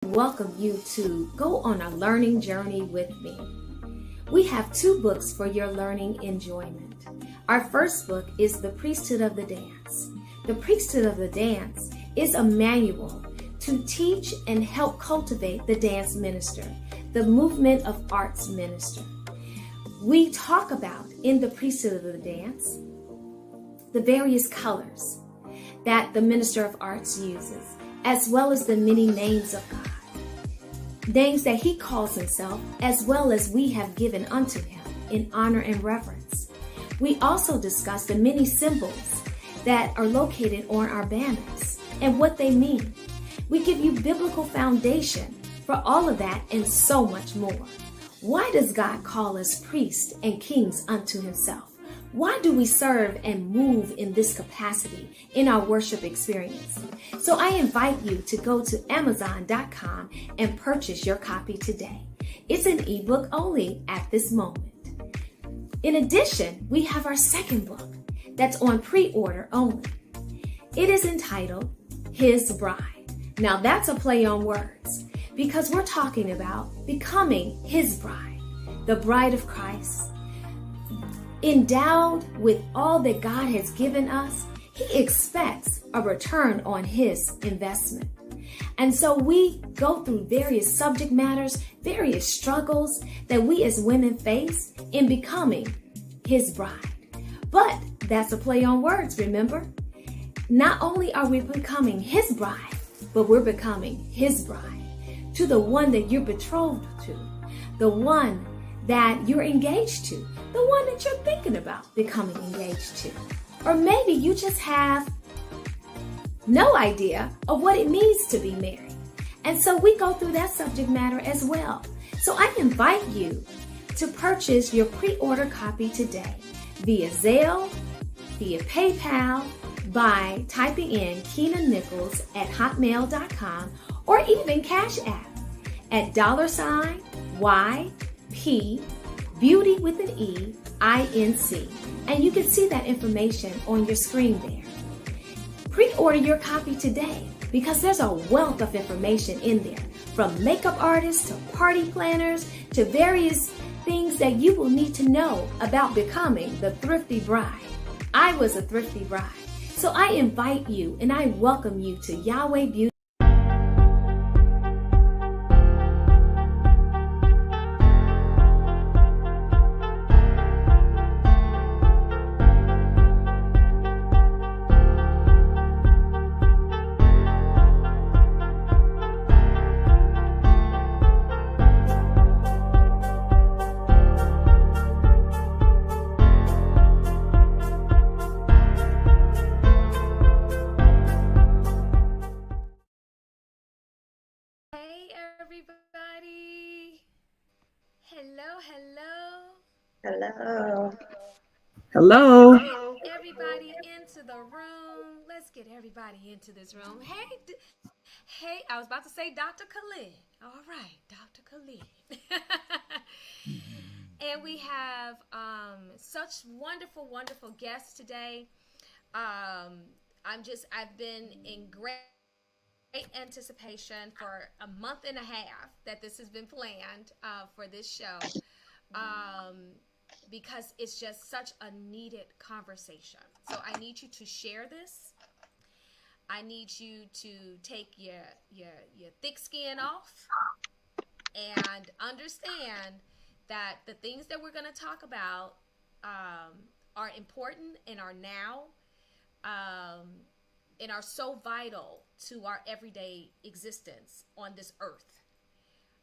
Welcome you to go on a learning journey with me. We have two books for your learning enjoyment. Our first book is The Priesthood of the Dance. The Priesthood of the Dance is a manual to teach and help cultivate the dance minister, the movement of arts minister. We talk about in the Priesthood of the Dance the various colors that the minister of arts uses, as well as the many names of God. Names that he calls himself, as well as we have given unto him in honor and reverence. We also discuss the many symbols that are located on our banners and what they mean. We give you biblical foundation for all of that and so much more. Why does God call us priests and kings unto himself? Why do we serve and move in this capacity in our worship experience? So I invite you to go to Amazon.com and purchase your copy today. It's an ebook only at this moment. In addition, we have our second book that's on pre-order only. It is entitled His Bride. Now that's a play on words because we're talking about becoming his bride, the bride of Christ. Endowed with all that God has given us, he expects a return on his investment. And so we go through various subject matters, various struggles that we as women face in becoming his bride. But that's a play on words, remember? Not only are we becoming his bride, but we're becoming his bride to the one that you're betrothed to, the one that you're engaged to, the one that you're thinking about becoming engaged to. Or maybe you just have no idea of what it means to be married. And so we go through that subject matter as well. So I invite you to purchase your pre-order copy today via Zelle, via PayPal, by typing in Keenan Nichols at hotmail.com, or even Cash App at $YP Beauty with an E, INC. And you can see that information on your screen there. Pre-order your copy today because there's a wealth of information in there, from makeup artists to party planners to various things that you will need to know about becoming the thrifty bride. I was a thrifty bride. So I invite you and I welcome you to Yahweh Beauty. Everybody. Hello. Everybody into the room. Let's get everybody into this room. Hey, I was about to say Dr. Khalid. All right, Dr. Khalid. And we have such wonderful guests today. I've been in great anticipation for a month and a half that this has been planned for this show, because it's just such a needed conversation. So I need you to share this. I need you to take your thick skin off and understand that the things that we're going to talk about are important and are now and are so vital to our everyday existence on this earth.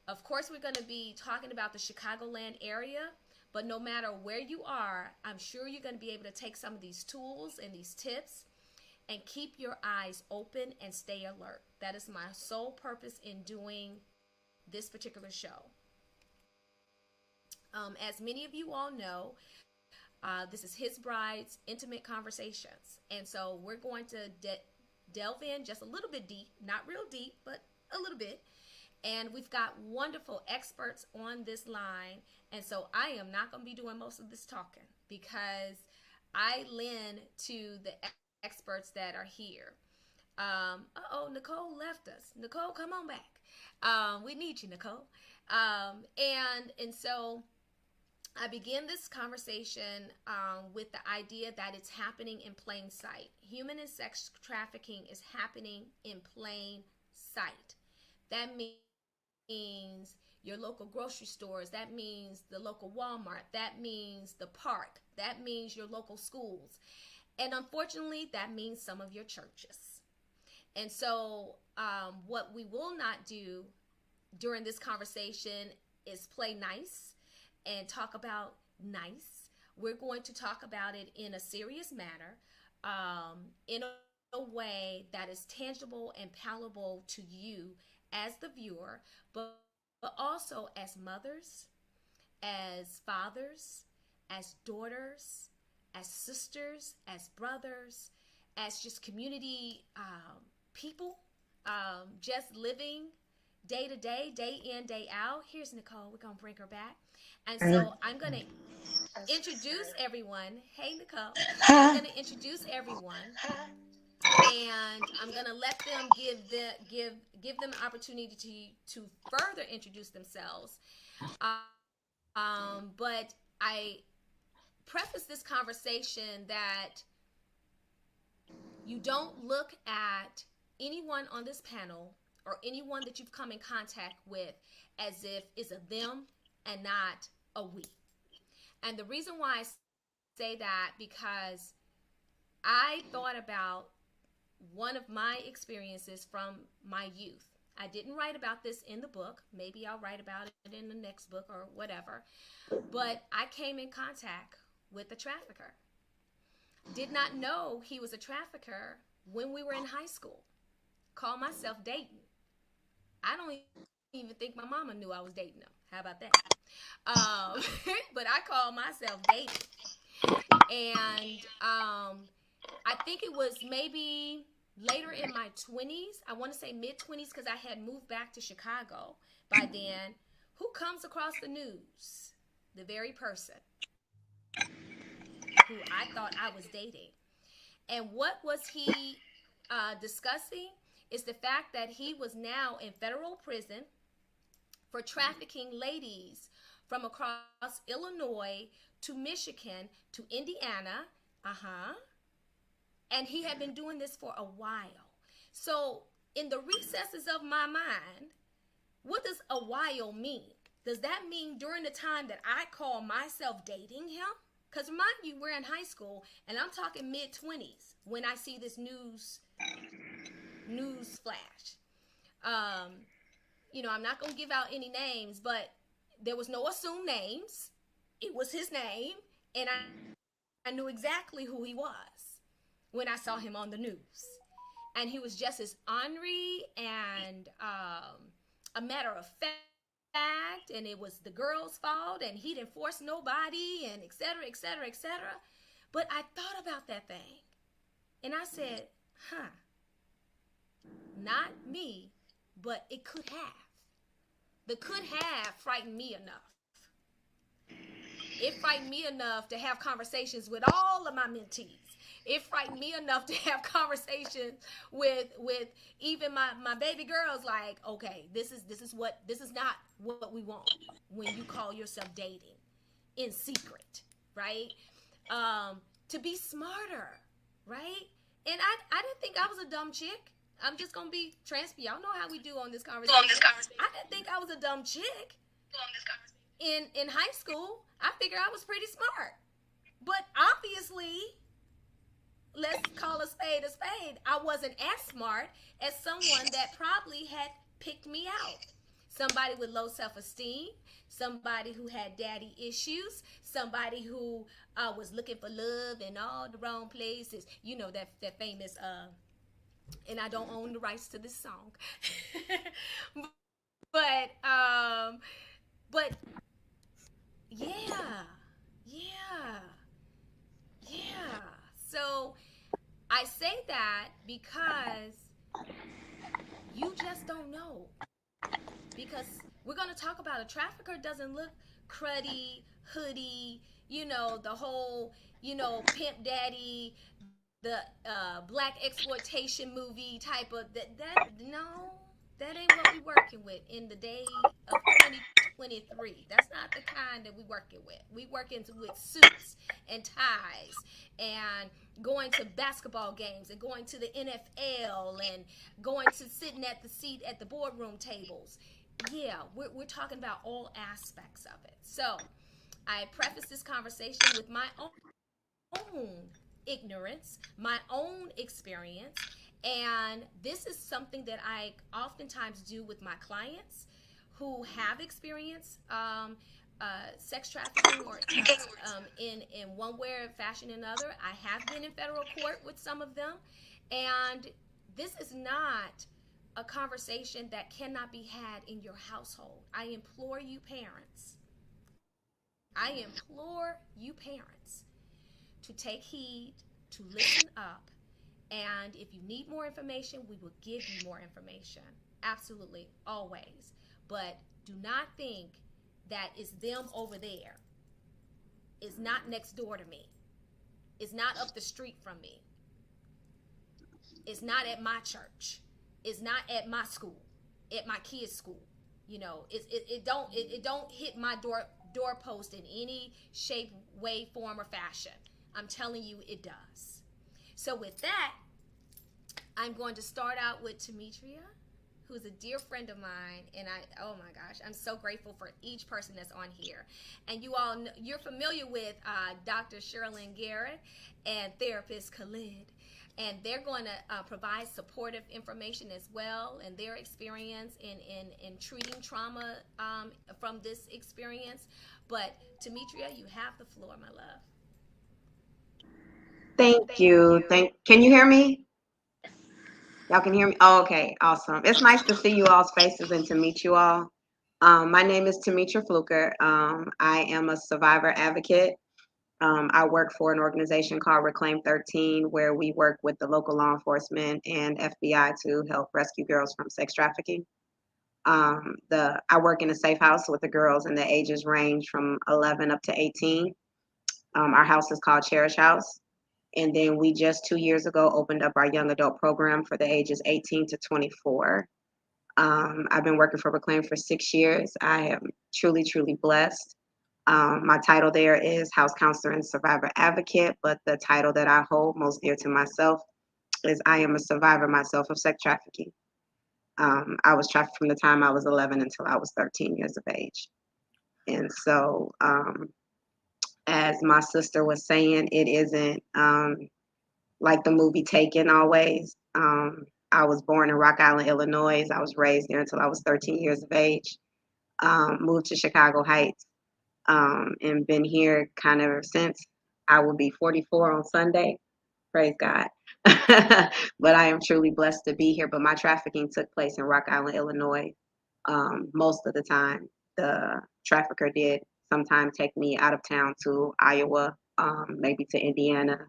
Of course, we're going to be talking about the Chicagoland area, but no matter where you are, I'm sure you're going to be able to take some of these tools and these tips and keep your eyes open and stay alert. That is my sole purpose in doing this particular show. As many of you all know, this is His Bride's Intimate Conversations. And so we're going to delve in just a little bit deep, not real deep, but a little bit. And we've got wonderful experts on this line. And so I am not going to be doing most of this talking because I lend to the experts that are here. Nicole left us. Nicole, come on back. We need you, Nicole. And so I begin this conversation with the idea that it's happening in plain sight. Human and sex trafficking is happening in plain sight. That means your local grocery stores. That means the local Walmart. That means the park. That means your local schools. And unfortunately, that means some of your churches. And so what we will not do during this conversation is play nice and talk about nice. We're going to talk about it in a serious manner, in a way that is tangible and palatable to you as the viewer, but also as mothers, as fathers, as daughters, as sisters, as brothers, as just community people, just living day to day, day in, day out. Here's Nicole. We're going to bring her back. And so I'm going to introduce everyone. Hey, Nicole. I'm going to introduce everyone. And I'm going to let them give them an opportunity to further introduce themselves. But I preface this conversation that you don't look at anyone on this panel or anyone that you've come in contact with as if it's a them and not a we. And the reason why I say that, because I thought about one of my experiences from my youth. I didn't write about this in the book. Maybe I'll write about it in the next book or whatever. But I came in contact with a trafficker. Did not know he was a trafficker when we were in high school. Called myself dating. I don't even think my mama knew I was dating him. How about that? But I called myself dating. And I think it was maybe later in my 20s. I want to say mid-20s, because I had moved back to Chicago by then. Who comes across the news? The very person who I thought I was dating. And what was he discussing is the fact that he was now in federal prison for trafficking ladies from across Illinois to Michigan to Indiana. And he had been doing this for a while. So in the recesses of my mind, what does a while mean? Does that mean during the time that I call myself dating him? Because remind you, we're in high school, and I'm talking mid-20s when I see this news flash. I'm not going to give out any names, but there was no assumed names. It was his name, and I knew exactly who he was when I saw him on the news. And he was just as ornery and a matter of fact, and it was the girl's fault, and he didn't force nobody, and et cetera, et cetera, et cetera. But I thought about that thing, and I said, not me, but it could have. The could have frightened me enough. It frightened me enough to have conversations with all of my mentees. It frightened me enough to have conversations with even my baby girls. Like, okay, this is not what we want when you call yourself dating in secret, right? To be smarter, right? And I didn't think I was a dumb chick. I'm just gonna be transparent. Y'all know how we do on this conversation. I didn't think I was a dumb chick. In high school, I figured I was pretty smart. But obviously, let's call a spade a spade. I wasn't as smart as someone that probably had picked me out. Somebody with low self-esteem, somebody who had daddy issues, somebody who was looking for love in all the wrong places. You know that famous, and I don't own the rights to this song. but yeah. So I say that because you just don't know. Because we're going to talk about a trafficker doesn't look cruddy, hoodie, the whole, Pimp Daddy, the black exploitation movie type of that. No. That ain't what we working with in the day of 2023. That's not the kind that we working with. We working with suits and ties and going to basketball games and going to the NFL and going to sitting at the seat at the boardroom tables. Yeah, we're talking about all aspects of it. So I preface this conversation with my own ignorance, my own experience. And this is something that I oftentimes do with my clients who have experienced sex trafficking or in one way or fashion or another. I have been in federal court with some of them. And this is not a conversation that cannot be had in your household. I implore you, parents. I implore you, parents, to take heed, to listen up, and if you need more information, we will give you more information. Absolutely, always. But do not think that it's them over there. It's not next door to me. It's not up the street from me. It's not at my church. It's not at my school, at my kids' school. You know, it don't hit my doorpost in any shape, way, form, or fashion. I'm telling you, it does. So with that, I'm going to start out with Tamitra, who's a dear friend of mine, and oh my gosh, I'm so grateful for each person that's on here. And you all, you're familiar with Dr. Sherilyn Garrett and therapist Khalid, and they're going to provide supportive information as well, and their experience in treating trauma from this experience. But Tamitra, you have the floor, my love. Thank you. Can you hear me? Y'all can hear me? Oh, okay. Awesome. It's nice to see you all's faces and to meet you all. My name is Tamitra Fluker. I am a survivor advocate. I work for an organization called Reclaim 13, where we work with the local law enforcement and FBI to help rescue girls from sex trafficking. I work in a safe house with the girls, and the ages range from 11 up to 18. Our house is called Cherish House. And then we just 2 years ago opened up our young adult program for the ages 18 to 24. I've been working for Reclaim for 6 years. I am truly, truly blessed. My title there is House Counselor and Survivor Advocate, but the title that I hold most dear to myself is I am a survivor myself of sex trafficking. I was trafficked from the time I was 11 until I was 13 years of age. And so, as my sister was saying, it isn't like the movie Taken always. I was born in Rock Island, Illinois. I was raised there until I was 13 years of age. Moved to Chicago Heights, and been here kind of since. I will be 44 on Sunday. Praise God. But I am truly blessed to be here. But my trafficking took place in Rock Island, Illinois. Most of the time, the trafficker did sometimes take me out of town to Iowa, maybe to Indiana.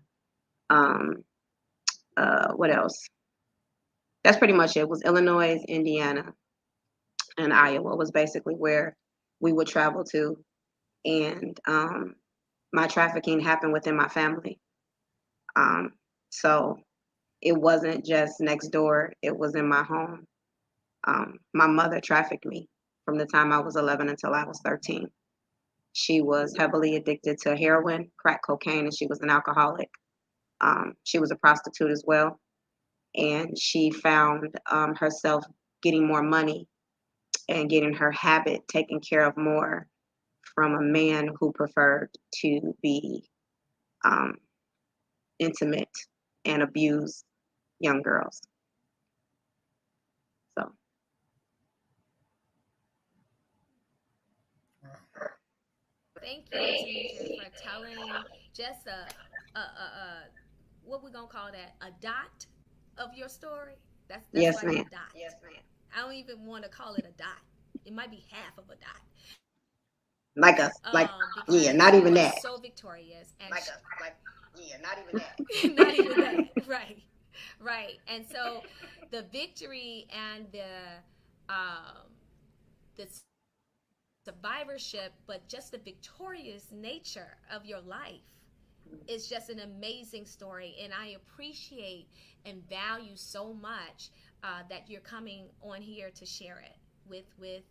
What else? That's pretty much it. It was Illinois, Indiana, and Iowa was basically where we would travel to. And my trafficking happened within my family. So it wasn't just next door, it was in my home. My mother trafficked me from the time I was 11 until I was 13. She was heavily addicted to heroin, crack cocaine, and she was an alcoholic. She was a prostitute as well. And she found herself getting more money and getting her habit taken care of more from a man who preferred to be intimate and abuse young girls. So. Thank you, Tamitra, for telling just what we gonna call that, a dot of your story. That's Yes, like ma'am. a dot. Yes, ma'am. I don't even want to call it a dot. It might be half of a dot. Yeah, not even that. So victorious and not even that. not even that. Right. And so the victory and the survivorship, but just the victorious nature of your life is just an amazing story. And I appreciate and value so much that you're coming on here to share it with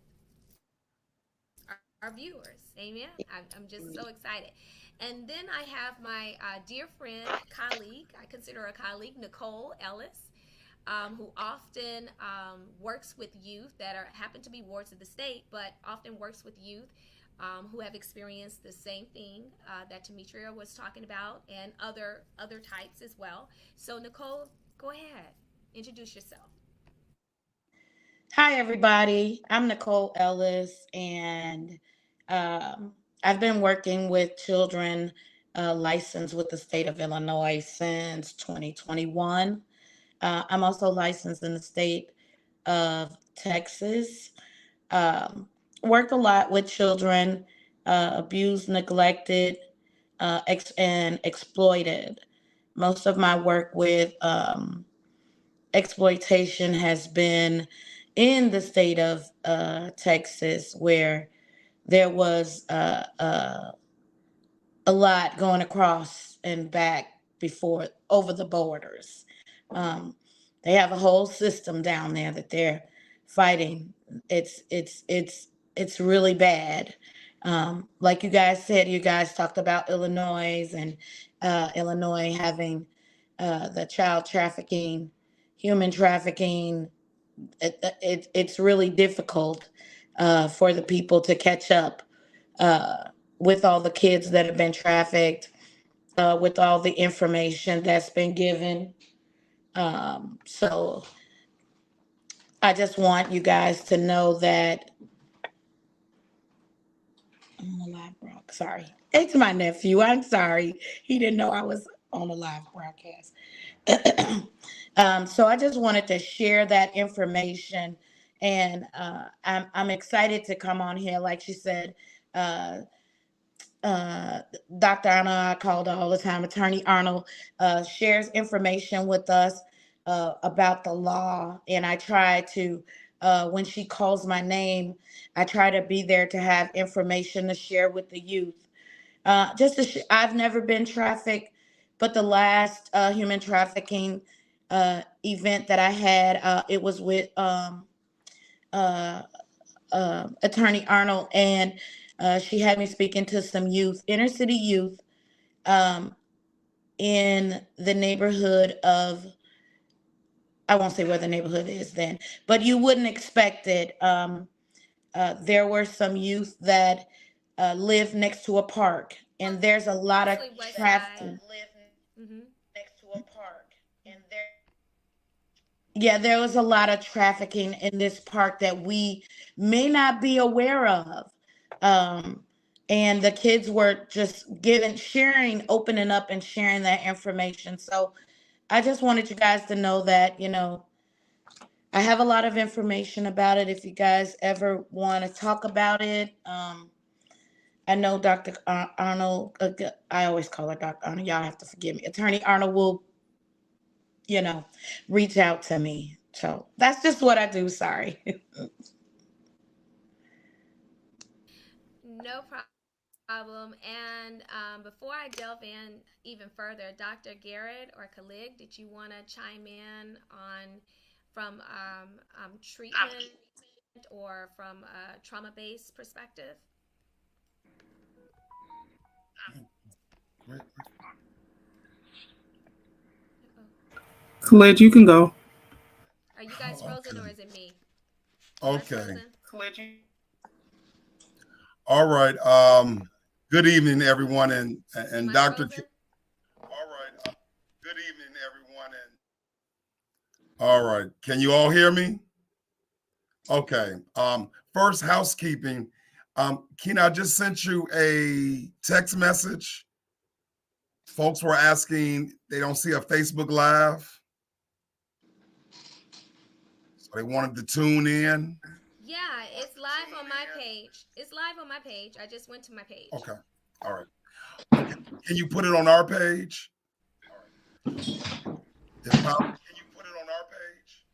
our viewers. Amen. I'm just so excited. And then I have my dear friend, colleague, I consider her a colleague, Nicole Ellis, who often works with youth that are happen to be wards of the state, but often works with youth who have experienced the same thing that Tamitra was talking about, and other types as well. So Nicole, go ahead, introduce yourself. Hi, everybody. I'm Nicole Ellis, and I've been working with children licensed with the state of Illinois since 2021. I'm also licensed in the state of Texas. Um, Work a lot with children abused, neglected, and exploited. Most of my work with exploitation has been in the state of Texas, where there was a lot going across and back before over the borders. Um, they have a whole system down there that they're fighting. It's really bad. Like you guys said, you guys talked about Illinois and Illinois having the child trafficking, human trafficking. It's really difficult for the people to catch up with all the kids that have been trafficked, with all the information that's been given. So I just want you guys to know that I'm on a live broadcast. Sorry. It's my nephew. I'm sorry. He didn't know I was on a live broadcast. So I just wanted to share that information, and I'm excited to come on here. Like she said, uh, uh, Dr. Arnold, I called all the time, Attorney Arnold, shares information with us about the law. And I try to, when she calls my name, I try to be there to have information to share with the youth. I've never been trafficked, but the last human trafficking event that I had, it was with uh, Attorney Arnold, and she had me speaking to some youth, inner city youth, um, in the neighborhood of, I won't say where the neighborhood is then, but you wouldn't expect it. There were some youth that live next to a park, and there's a lot of Mostly West Side. trafficking. Mm-hmm. Next to a park, and there Yeah, there was a lot of trafficking in this park that we may not be aware of. Um, and the kids were just sharing, opening up and sharing that information. So I just wanted you guys to know that, I have a lot of information about it. If you guys ever want to talk about it, I know Dr. Arnold, I always call her Dr. Arnold. Y'all have to forgive me. Attorney Arnold will, you know, reach out to me. So that's just what I do. Sorry. No problem. And before I delve in even further, Dr. Garrett or Khalid, did you want to chime in on from treatment or from a trauma-based perspective? Uh-oh. Khalid, you can go. Are you guys frozen or is it me? You guys Okay. frozen? All right. Good evening, everyone, and Am I Dr. frozen? All right. Good evening, everyone, and all right. Can you all hear me? Okay. First, housekeeping. Keen, I just sent you a text message. Folks were asking, they don't see a Facebook Live, so they wanted to tune in. Yeah, it's live on my page. It's live on my page. I just went to my page. Okay. All right. Can you put it on our page? If possible, can you put it on our page?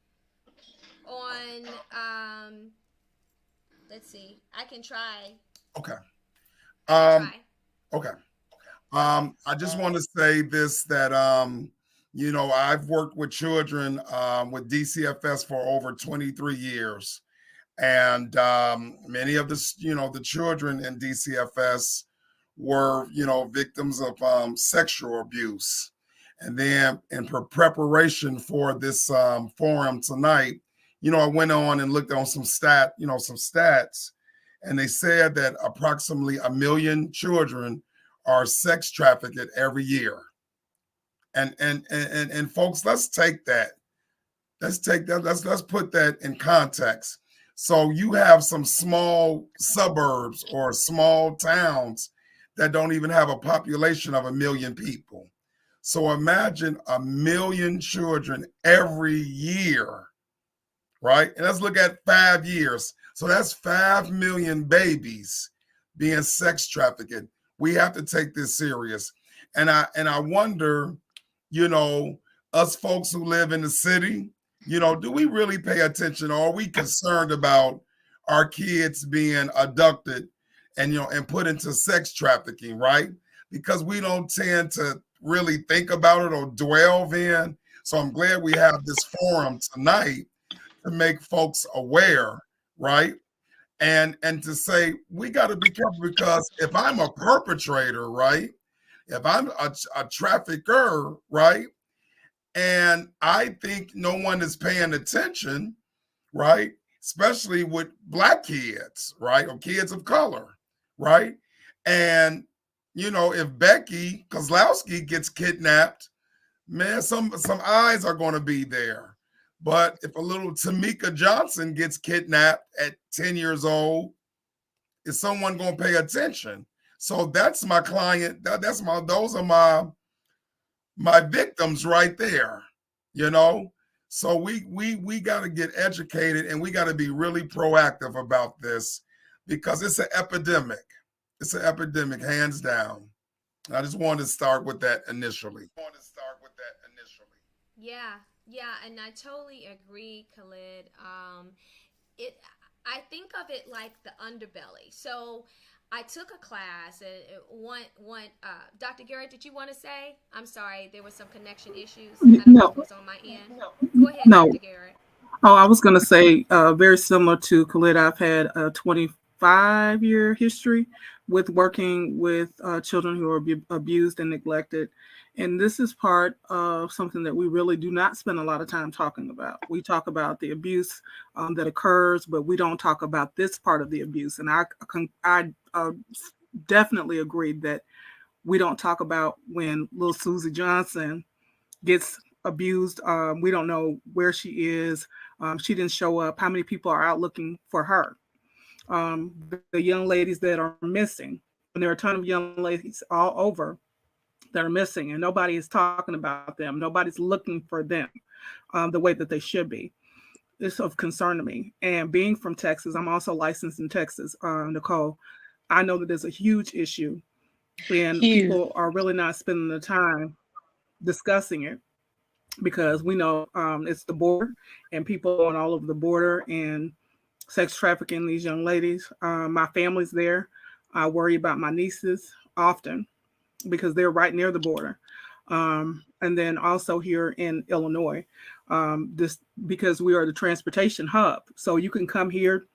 On let's see. I can try. Okay. I can Um, try. okay. I just want to say this that I've worked with children with DCFS for over 23 years. And many of the children in DCFS were, victims of sexual abuse. And then in preparation for this forum tonight, I went on and looked on some stats, and they said that approximately 1 million children are sex trafficked every year. And folks, let's take that. Let's put that in context. So you have some small suburbs or small towns that don't even have a population of 1 million people. So imagine 1 million children every year, right? And let's look at 5 years. So that's 5 million babies being sex trafficked. We have to take this serious. And I wonder, us folks who live in the city, do we really pay attention, or are we concerned about our kids being abducted and put into sex trafficking, right? Because we don't tend to really think about it or dwell in. So I'm glad we have this forum tonight to make folks aware, right? And to say we got to be careful, because if I'm a perpetrator, right? If I'm a trafficker, right? And I think no one is paying attention, right? Especially with Black kids, right? Or kids of color, right? And, if Becky Kozlowski gets kidnapped, man, some eyes are going to be there. But if a little Tamika Johnson gets kidnapped at 10 years old, is someone going to pay attention? So that's my client. Those are my victims right there, So we got to get educated, and we got to be really proactive about this, because it's an epidemic. It's an epidemic, hands down. I just wanted to start with that initially. Yeah, and I totally agree, Khalid. It I think of it like the underbelly. So I took a class, and Dr. Garrett, did you want to say? I'm sorry, there was some connection issues. I don't know if it No, was on my end. Go ahead, no. Dr. Garrett. Oh, I was going to say, very similar to Khalid, I've had a 25-year history with working with children who are abused and neglected. And this is part of something that we really do not spend a lot of time talking about. We talk about the abuse that occurs, but we don't talk about this part of the abuse. And I definitely agree that we don't talk about when little Susie Johnson gets abused. We don't know where she is. She didn't show up. How many people are out looking for her? The young ladies that are missing, and there are a ton of young ladies all over that are missing, and nobody is talking about them. Nobody's looking for them the way that they should be. It's of concern to me. And being from Texas, I'm also licensed in Texas, Nicole. I know that there's a huge issue, and Huge. people are really not spending the time discussing it, because we know it's the border, and people on all over the border and sex trafficking these young ladies. My family's there. I worry about my nieces often because they're right near the border. And then also here in Illinois, this because we are the transportation hub. So you can come here,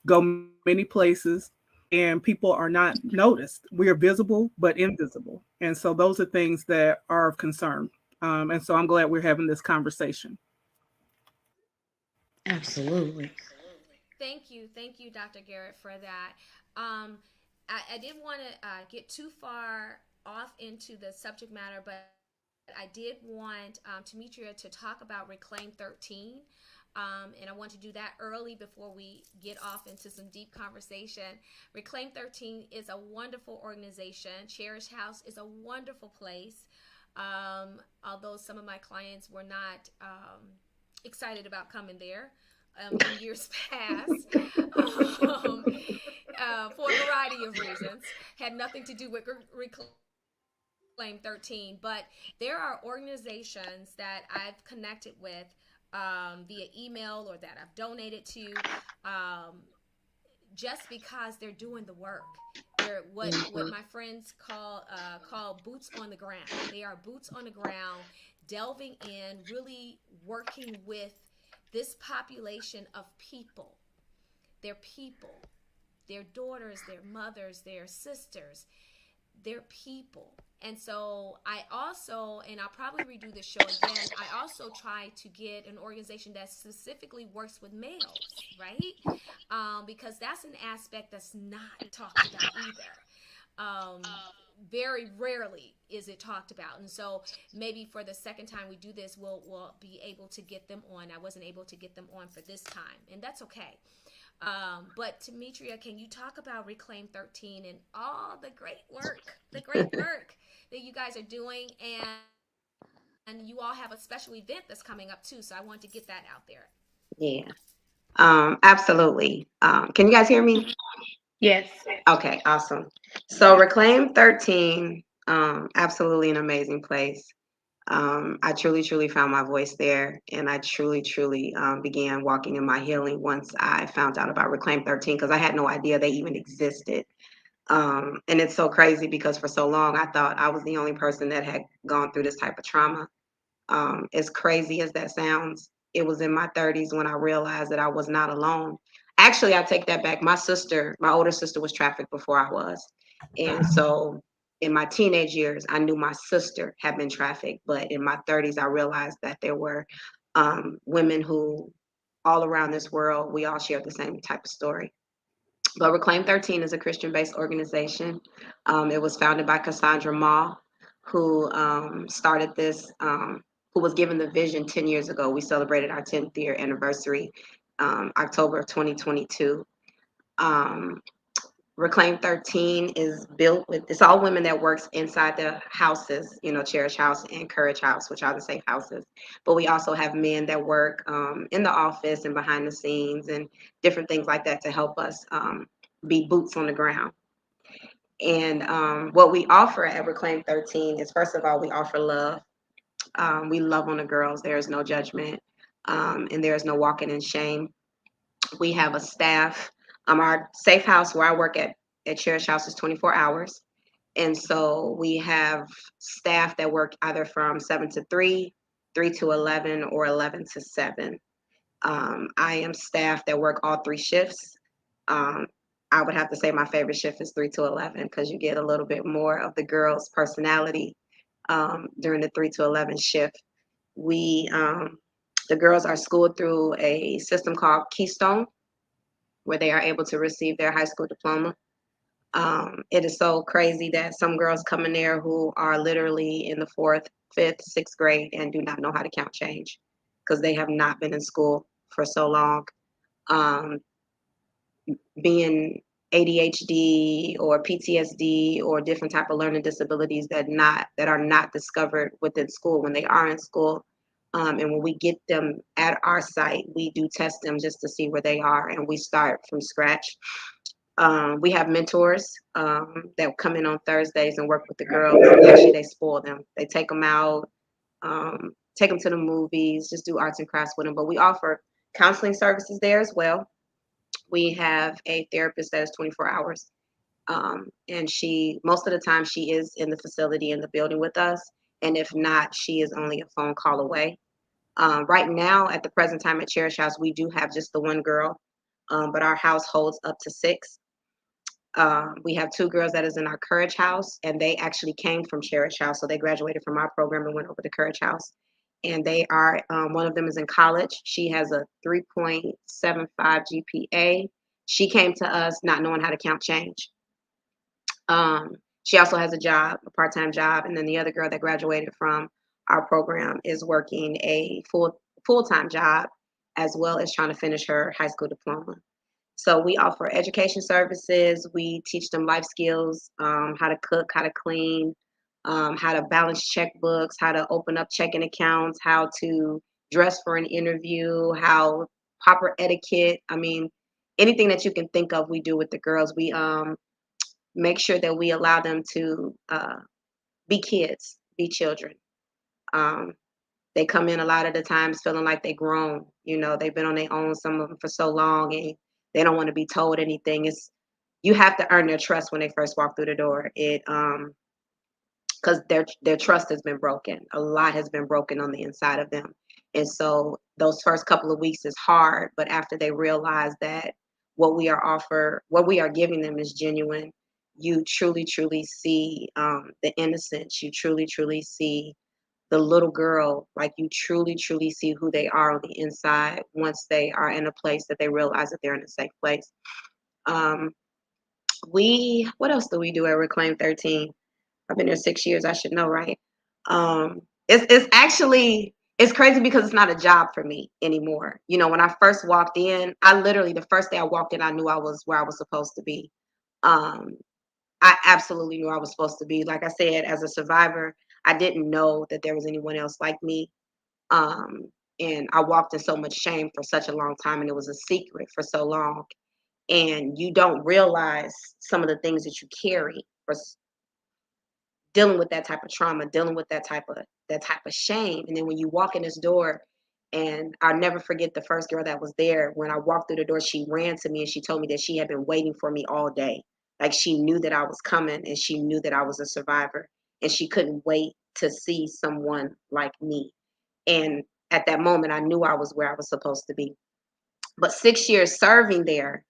go many places, and people are not noticed. We are visible but invisible. And so those are things that are of concern. And so I'm glad we're having this conversation. Absolutely. Thank you, Dr. Garrett, for that. I didn't want to get too far off into the subject matter, but I did want Tamitra to talk about Reclaim 13. And I want to do that early before we get off into some deep conversation. Reclaim 13 is a wonderful organization. Cherish House is a wonderful place. Although some of my clients were not excited about coming there in years past, for a variety of reasons, had nothing to do with Reclaim 13. But there are organizations that I've connected with via email or that I've donated to, just because they're doing the work. They're what my friends call boots on the ground. They are boots on the ground. delving in, really working with this population of people, their daughters, their mothers, their sisters, their people. And so I also, and I'll probably redo the show again, I also try to get an organization that specifically works with males, right? Because that's an aspect that's not talked about either. Very rarely is it talked about, and so maybe for the second time we do this, we'll be able to get them on. I wasn't able to get them on for this time, and that's okay. But Tamitra, can you talk about Reclaim 13 and all the great work that you guys are doing, and you all have a special event that's coming up too, so I want to get that out there. Yeah. Absolutely. Can you guys hear me? Yes. Okay, awesome. So Reclaim 13, absolutely an amazing place. I truly found my voice there, and I truly began walking in my healing once I found out about Reclaim 13, because I had no idea they even existed. And it's so crazy because for so long I thought I was the only person that had gone through this type of trauma. As crazy as that sounds, it was in my 30s when I realized that I was not alone. Actually, I take that back. My older sister was trafficked before I was. And so in my teenage years, I knew my sister had been trafficked. But in my 30s, I realized that there were women who, all around this world, we all shared the same type of story. But Reclaim 13 is a Christian-based organization. It was founded by Cassandra Ma, who started this, who was given the vision 10 years ago. We celebrated our 10th year anniversary, October of 2022. Um, Reclaim 13 is built with, it's all women that works inside the houses, Cherish House and Courage House, which are the safe houses. But we also have men that work in the office and behind the scenes and different things like that to help us be boots on the ground. And what we offer at Reclaim 13 is, first of all, we offer love. We love on the girls. There is no judgment, and there is no walking in shame. We have a staff. Our safe house where I work at Cherish House is 24 hours. And so we have staff that work either from 7 to 3, 3 to 11, or 11 to 7. I am staff that work all 3 shifts. I would have to say my favorite shift is 3 to 11 because you get a little bit more of the girls' personality during the 3 to 11 shift. The girls are schooled through a system called Keystone, where they are able to receive their high school diploma. It is so crazy that some girls come in there who are literally in the 4th, 5th, 6th grade and do not know how to count change because they have not been in school for so long. Being ADHD or PTSD or different type of learning disabilities that are not discovered within school when they are in school. And when we get them at our site, we do test them just to see where they are, and we start from scratch. We have mentors that come in on Thursdays and work with the girls. Actually, they spoil them. They take them out, take them to the movies, just do arts and crafts with them. But we offer counseling services there as well. We have a therapist that is 24 hours. And most of the time, she is in the facility in the building with us. And if not, she is only a phone call away. Right now, at the present time at Cherish House, we do have just the one girl, but our house holds up to 6. We have 2 girls that is in our Courage House, and they actually came from Cherish House. So they graduated from our program and went over to Courage House. And they are, one of them is in college. She has a 3.75 GPA. She came to us not knowing how to count change. She also has a job, a part-time job. And then the other girl that graduated from our program is working a full-time job, as well as trying to finish her high school diploma. So we offer education services. We teach them life skills, how to cook, how to clean, how to balance checkbooks, how to open up checking accounts, how to dress for an interview, how proper etiquette. I mean, anything that you can think of, we do with the girls. We make sure that we allow them to be kids, be children. They come in a lot of the times feeling like they grown. They've been on their own, some of them, for so long, and they don't want to be told anything. You have to earn their trust when they first walk through the door. because their trust has been broken. A lot has been broken on the inside of them. And so those first couple of weeks is hard, but after they realize that what we are giving them is genuine, you truly, truly see the innocence. You truly, truly see the little girl, like you truly, truly see who they are on the inside once they are in a place that they realize that they're in a safe place. Um, what else do we do at Reclaim 13? I've been there 6 years. I should know, right? It's actually it's crazy because it's not a job for me anymore. You know, when I first walked in, I literally the first day I walked in, I knew I was where I was supposed to be. Um, I absolutely knew I was supposed to be. Like I said, as a survivor, I didn't know that there was anyone else like me. Um, and I walked in so much shame for such a long time, and it was a secret for so long. And you don't realize some of the things that you carry for dealing with that type of trauma, dealing with that type of shame. And then when you walk in this door, and I'll never forget the first girl that was there. When I walked through the door, she ran to me and she told me that she had been waiting for me all day. Like she knew that I was coming and she knew that I was a survivor and she couldn't wait to see someone like me. And at that moment, I knew I was where I was supposed to be. But 6 years serving there,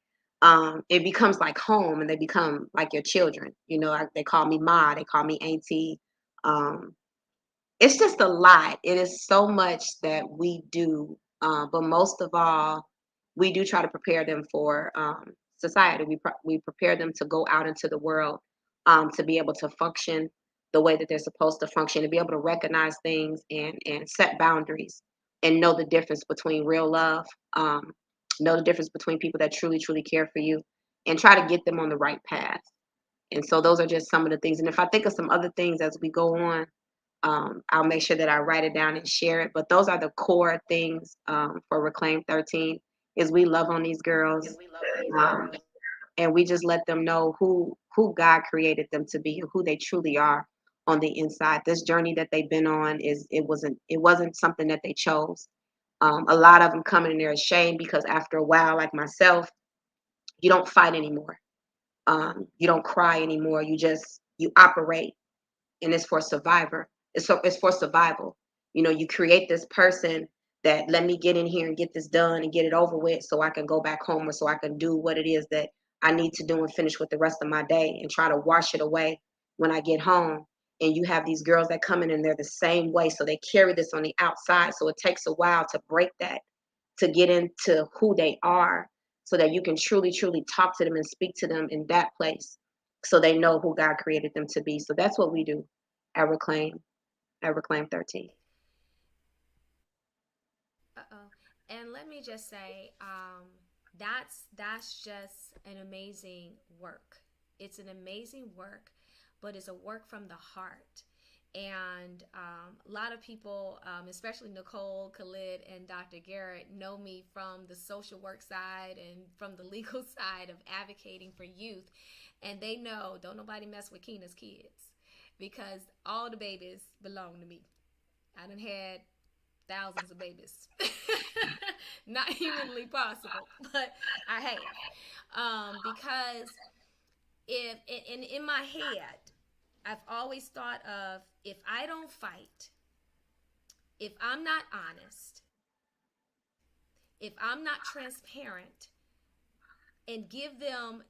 it becomes like home, and they become like your children. You know, they call me Ma, they call me Auntie. Um, it's just a lot. It is so much that we do, but most of all, we do try to prepare them for society. We prepare them to go out into the world, to be able to function the way that they're supposed to function, to be able to recognize things and set boundaries, and know the difference between real love, know the difference between people that truly truly care for you, and try to get them on the right path. And so those are just some of the things. And if I think of some other things as we go on, I'll make sure that I write it down and share it. But those are the core things for Reclaim 13 is we love on these girls, um, and we just let them know who God created them to be, who they truly are on the inside. This journey that they've been on it wasn't something that they chose. A lot of them come in there ashamed because after a while, like myself, you don't fight anymore. You don't cry anymore. You operate, and it's for survivor. It's for survival. You know, you create this person that let me get in here and get this done and get it over with so I can go back home or so I can do what it is that I need to do and finish with the rest of my day and try to wash it away when I get home. And you have these girls that come in and they're the same way. So they carry this on the outside. So it takes a while to break that, to get into who they are so that you can truly, truly talk to them and speak to them in that place so they know who God created them to be. So that's what we do at Reclaim 13. Uh-oh. And let me just say, that's just an amazing work. It's an amazing work, but it's a work from the heart. And a lot of people, especially Nicole, Khalid, and Dr. Garrett, know me from the social work side and from the legal side of advocating for youth. And they know, don't nobody mess with Keena's kids because all the babies belong to me. I done had thousands of babies. Not humanly possible, but I have. Because if in my head, I've always thought of if I don't fight, if I'm not honest, if I'm not transparent and give them,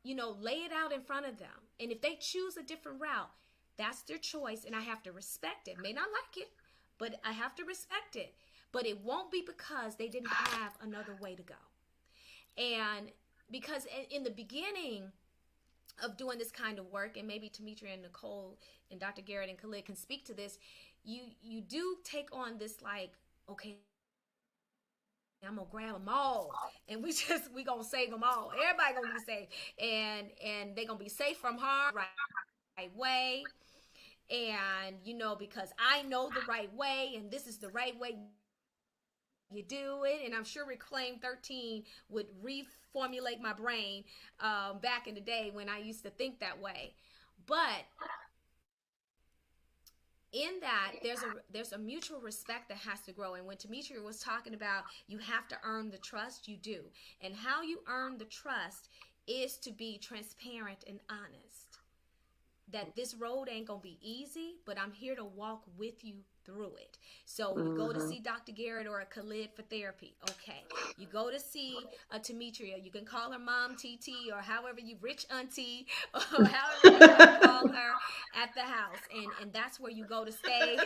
lay it out in front of them. And if they choose a different route, that's their choice and I have to respect it. May not like it, but I have to respect it. But it won't be because they didn't have another way to go. And because in the beginning of doing this kind of work, and maybe Tamitra and Nicole and Dr. Garrett and Khalid can speak to this, you do take on this like, okay, I'm gonna grab them all, and we gonna save them all. Everybody gonna be safe, and they gonna be safe from harm right way, and because I know the right way, and this is the right way you do it. And I'm sure Reclaim 13 would reformulate my brain back in the day when I used to think that way, but in that there's a mutual respect that has to grow. And when Tamitra was talking about you have to earn the trust, you do. And how you earn the trust is to be transparent and honest. that this road ain't gonna be easy, but I'm here to walk with you through it. So you go to see Dr. Garrett or a Khalid for therapy. Okay. You go to see a Tamitra. You can call her Mom TT or however you rich auntie or however you want to call her at the house. And that's where you go to stay.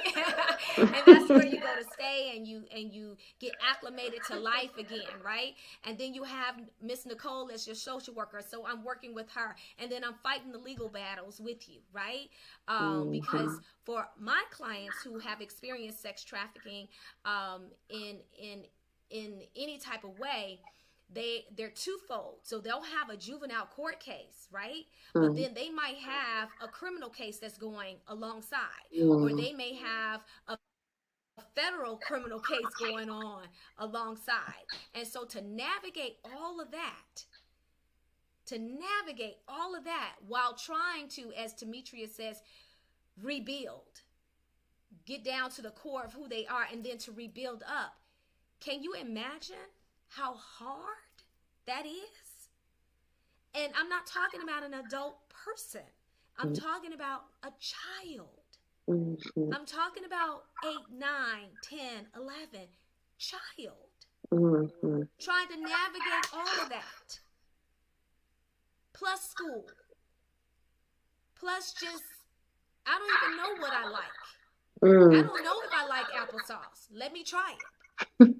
And that's where you go to stay and you get acclimated to life again, right? And then you have Miss Nicole as your social worker. So I'm working with her. And then I'm fighting the legal battles with you, right? Because for my clients who have experienced sex trafficking in any type of way, they're twofold. So they'll have a juvenile court case, right? But then they might have a criminal case that's going alongside, or they may have a federal criminal case going on alongside. And so to navigate all of that, while trying to, as Tamitra says, rebuild, get down to the core of who they are, and then to rebuild up. Can you imagine how hard that is? And I'm not talking about an adult person. I'm talking about a child. I'm talking about 8, 9, 10, 11, child. Trying to navigate all of that. Plus school. Plus just, I don't even know what I like. I don't know if I like applesauce. Let me try it.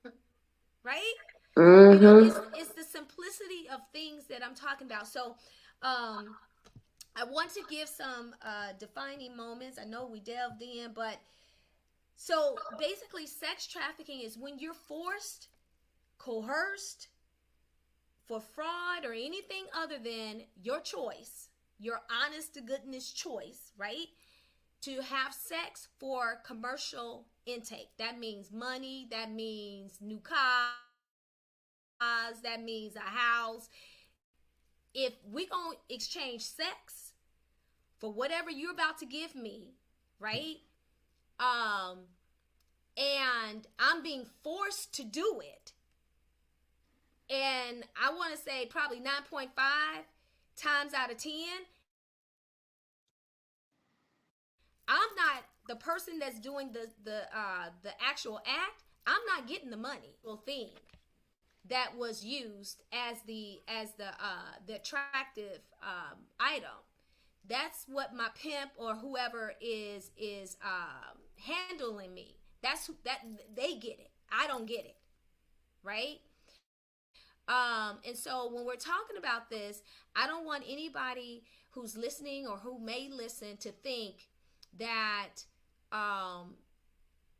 Right? You know, it's the simplicity of things that I'm talking about. So I want to give some defining moments. I know we delved in, but so basically sex trafficking is when you're forced, coerced for fraud or anything other than your choice, your honest to goodness choice, right? To have sex for commercial intake. That means money, that means new cars, that means a house. If we gonna exchange sex for whatever you're about to give me, right? And I'm being forced to do it. And I want to say probably 9.5 times out of 10, I'm not the person that's doing the actual act. I'm not getting the money. Well, thing that was used as the attractive item. That's what my pimp or whoever is handling me. That they get it. I don't get it, right? And so when we're talking about this, I don't want anybody who's listening or who may listen to think that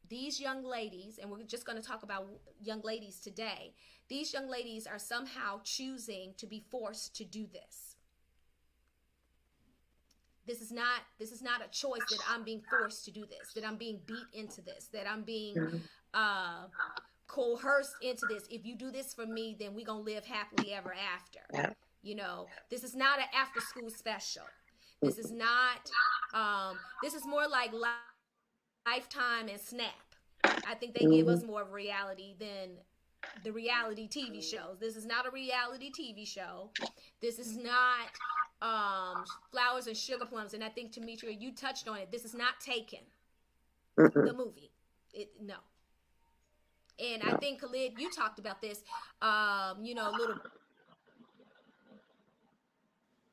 these young ladies, and we're just going to talk about young ladies today, these young ladies are somehow choosing to be forced to do this. This is not a choice that I'm being forced to do this, that I'm being beat into this, that I'm being coerced into this. If you do this for me, then we're going to live happily ever after. You know, this is not an after school special. This is not, this is more like Lifetime and Snap. I think they give us more of reality than the reality TV shows. This is not a reality TV show. This is not Flowers and Sugar Plums. And I think, Tamitra, you touched on it. This is not Taken, the movie. No. And I think, Khalid, you talked about this. You know, little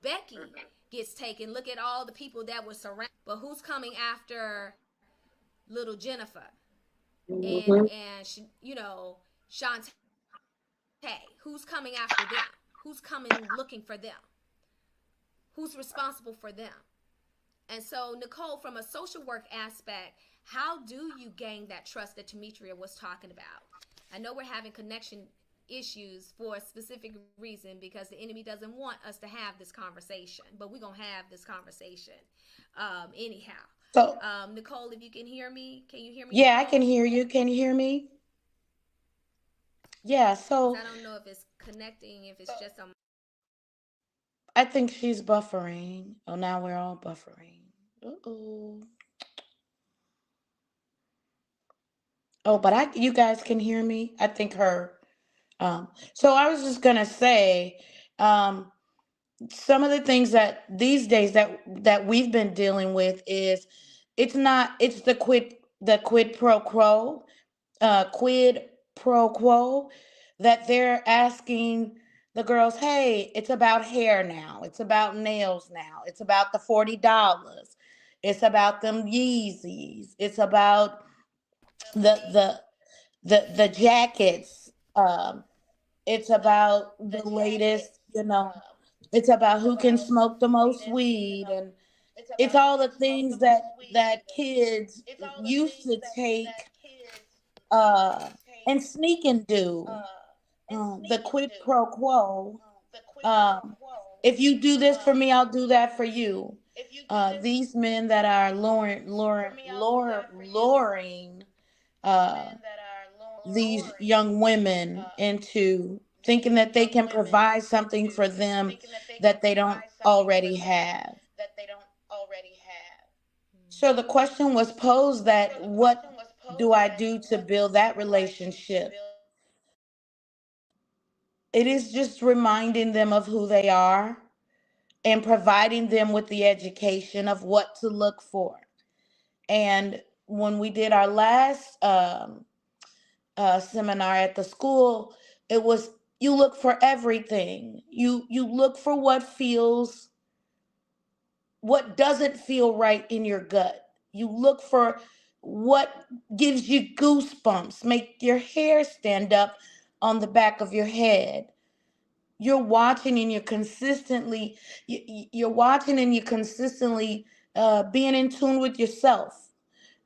Becky gets taken. Look at all the people that were surrounded. But who's coming after little Jennifer? And she, you know, Shantae. Who's coming after them? Who's coming looking for them? Who's responsible for them? And so, Nicole, from a social work aspect, how do you gain that trust that Tamitra was talking about? I know we're having connection issues for a specific reason because the enemy doesn't want us to have this conversation, but we're going to have this conversation anyhow. So, Nicole, if you can hear me, can you hear me? Yeah, Nicole? I can hear you. Can you hear me? Yeah, so. I don't know if it's connecting, if it's just on. I think she's buffering. Oh, now we're all buffering. Uh-oh. Oh, but you guys can hear me? I think her. So I was just going to say, some of the things that these days that we've been dealing with is it's the quid pro quo, quid pro quo, that they're asking the girls, hey, it's about hair now, it's about nails now, it's about the $40, it's about them Yeezys, it's about the the jackets, it's about the latest, it's about who can smoke the most weed, and it's all the things that kids used to take uh and sneak and do. The quid pro quo, um if you do this for me, I'll do that for you. These men that are luring uh these young women into thinking that they can provide something for them that they don't already have. So the question was posed, that what do I do to build that relationship? It is just reminding them of who they are and providing them with the education of what to look for. And when we did our last seminar at the school, it was, you look for everything. You look for what doesn't feel right in your gut. You look for what gives you goosebumps, make your hair stand up on the back of your head. You're watching and you're watching and you're consistently being in tune with yourself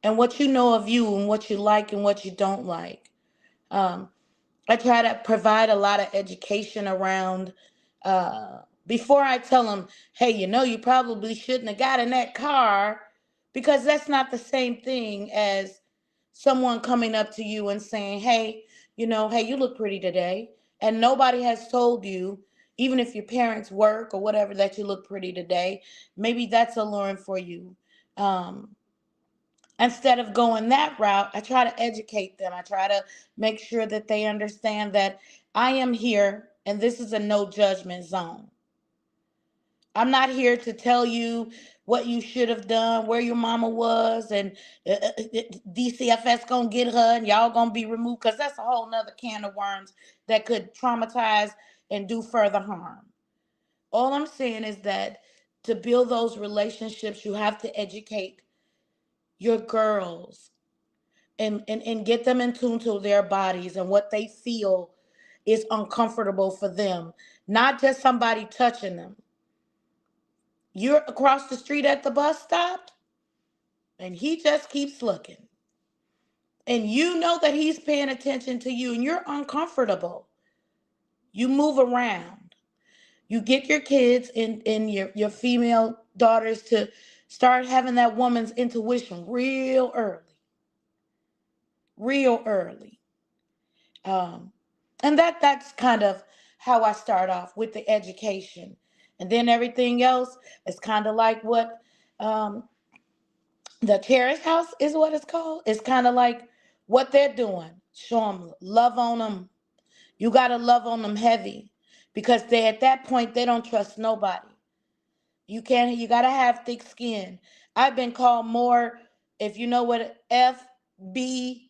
and what you know of you and what you like and what you don't like. Um, I try to provide a lot of education around, before I tell them, hey, you probably shouldn't have got in that car, because that's not the same thing as someone coming up to you and saying, hey, hey, you look pretty today. And nobody has told you, even if your parents work or whatever, that you look pretty today. Maybe that's alluring for you. Um, Instead of going that route, I try to educate them. I try to make sure that they understand that I am here and this is a no judgment zone. I'm not here to tell you what you should have done, where your mama was, and DCFS gonna get her and y'all gonna be removed, because that's a whole nother can of worms that could traumatize and do further harm. All I'm saying is that to build those relationships, you have to educate your girls and get them in tune to their bodies and what they feel is uncomfortable for them, not just somebody touching them. You're across the street at the bus stop and he just keeps looking, and you know that he's paying attention to you and you're uncomfortable. You move around. You get your kids and your female daughters to start having that woman's intuition real early. Um, and that's kind of how I start off with the education, and then everything else is kind of like what, um, the terrace house is what it's called. It's kind of like what they're doing. Show them, love on them. You gotta love on them heavy, because they at that point they don't trust nobody. You gotta have thick skin. I've been called more, if you know what FBB,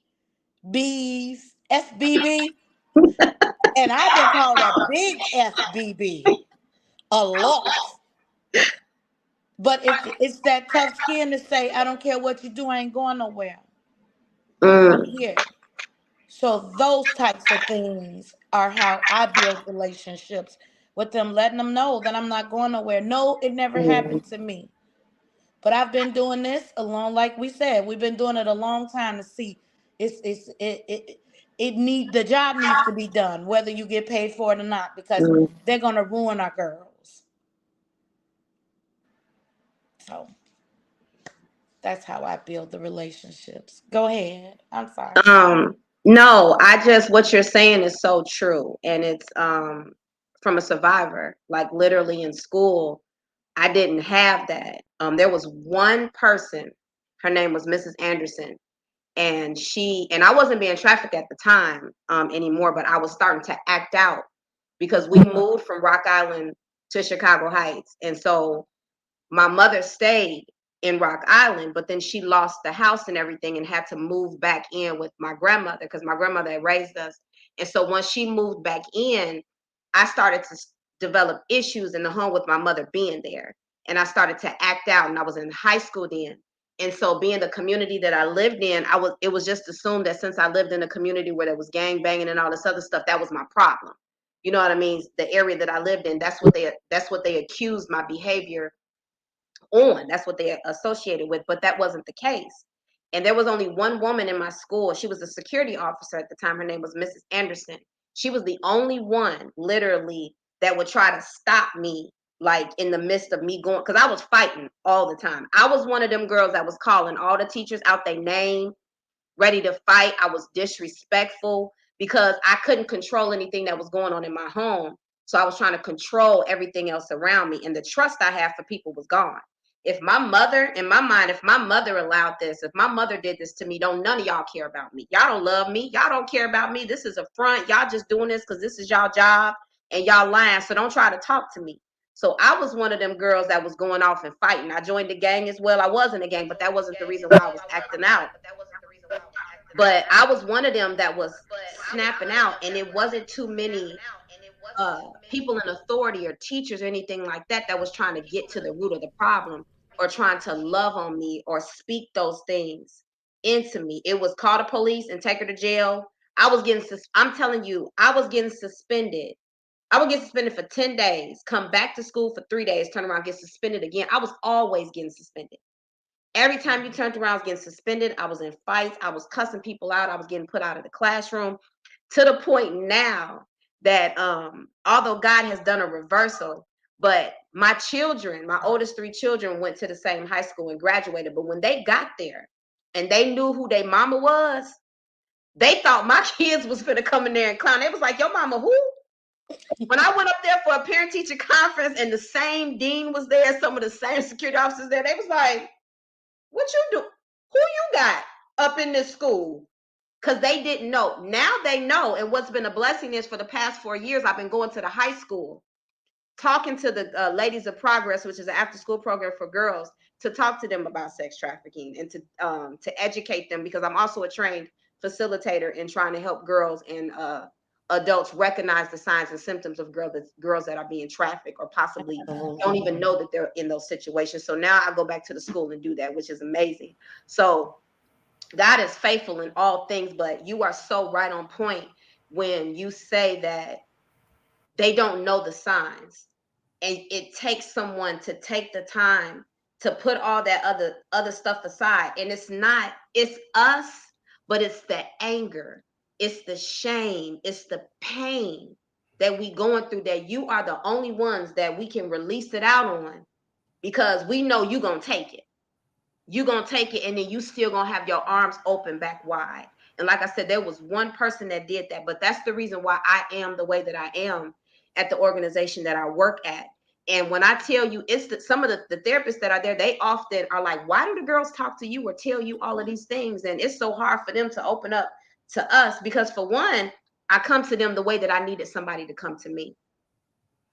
and I've been called a big FBB a lot. But it's that tough skin to say, I don't care what you do, I ain't going nowhere. I'm Mm, here. So those types of things are how I build relationships with them, letting them know that I'm not going nowhere. No, it never mm, happened to me. But I've been doing this a long, like we said, we've been doing it a long time to see it need the job needs to be done, whether you get paid for it or not, because mm. they're gonna ruin our girls. So that's how I build the relationships. Go ahead. I'm sorry. Um, no, I just what you're saying is so true, and it's from a survivor. Like literally in school, I didn't have that. There was one person. Her name was Mrs. Anderson, and I wasn't being trafficked at the time anymore, but I was starting to act out because we moved from Rock Island to Chicago Heights. And so my mother stayed in Rock Island, but then she lost the house and everything and had to move back in with my grandmother because my grandmother had raised us. And so once she moved back in, I started to develop issues in the home with my mother being there. And I started to act out, and I was in high school then. And so being the community that I lived in, it was just assumed that since I lived in a community where there was gang banging and all this other stuff, that was my problem. You know what I mean? The area that I lived in, that's what they accused my behavior on. That's what they associated with, but that wasn't the case. And there was only one woman in my school. She was a security officer at the time. Her name was Mrs. Anderson. She was the only one, literally, that would try to stop me, like in the midst of me going, because I was fighting all the time. I was one of them girls that was calling all the teachers out their name, ready to fight. I was disrespectful because I couldn't control anything that was going on in my home. So I was trying to control everything else around me. And the trust I had for people was gone. If my mother, in my mind, if my mother allowed this, if my mother did this to me, don't none of y'all care about me. Y'all don't love me. Y'all don't care about me. This is a front. Y'all just doing this because this is y'all job and y'all lying. So don't try to talk to me. So I was one of them girls that was going off and fighting. I joined the gang as well. I was in a gang, but that wasn't the reason why I was acting out. But I was one of them that was snapping out, and it wasn't too many people in authority or teachers or anything like that that was trying to get to the root of the problem or trying to love on me or speak those things into me. It was call the police and take her to jail. I'm telling you, I was getting suspended. I would get suspended for 10 days, come back to school for 3 days, turn around, get suspended again. I was always getting suspended. Every time you turned around, I was getting suspended. I was in fights. I was cussing people out. I was getting put out of the classroom, to the point now that although God has done a reversal, but my children, my oldest 3 children, went to the same high school and graduated. But when they got there and they knew who their mama was, they thought my kids was gonna come in there and clown. They was like, "Your mama who?" When I went up there for a parent-teacher conference and the same dean was there, some of the same security officers there, they was like, "What you do? Who you got up in this school?" Because they didn't know. Now they know. And what's been a blessing is for the past 4 years, I've been going to the high school, talking to the Ladies of Progress, which is an after-school program for girls, to talk to them about sex trafficking and to educate them, because I'm also a trained facilitator in trying to help girls and adults recognize the signs and symptoms of girls that are being trafficked or possibly don't even know that they're in those situations. So now I go back to the school and do that, which is amazing. So God is faithful in all things, but you are so right on point when you say that they don't know the signs. And it takes someone to take the time to put all that other stuff aside. And it's us, but it's the anger, it's the shame, it's the pain that we going through, that you are the only ones that we can release it out on, because we know you're going to take it. You're going to take it, and then you still going to have your arms open back wide. And like I said, there was one person that did that, but that's the reason why I am the way that I am at the organization that I work at. And when I tell you, it's some of the therapists that are there, they often are like, "Why do the girls talk to you or tell you all of these things?" And it's so hard for them to open up to us, because for one, I come to them the way that I needed somebody to come to me.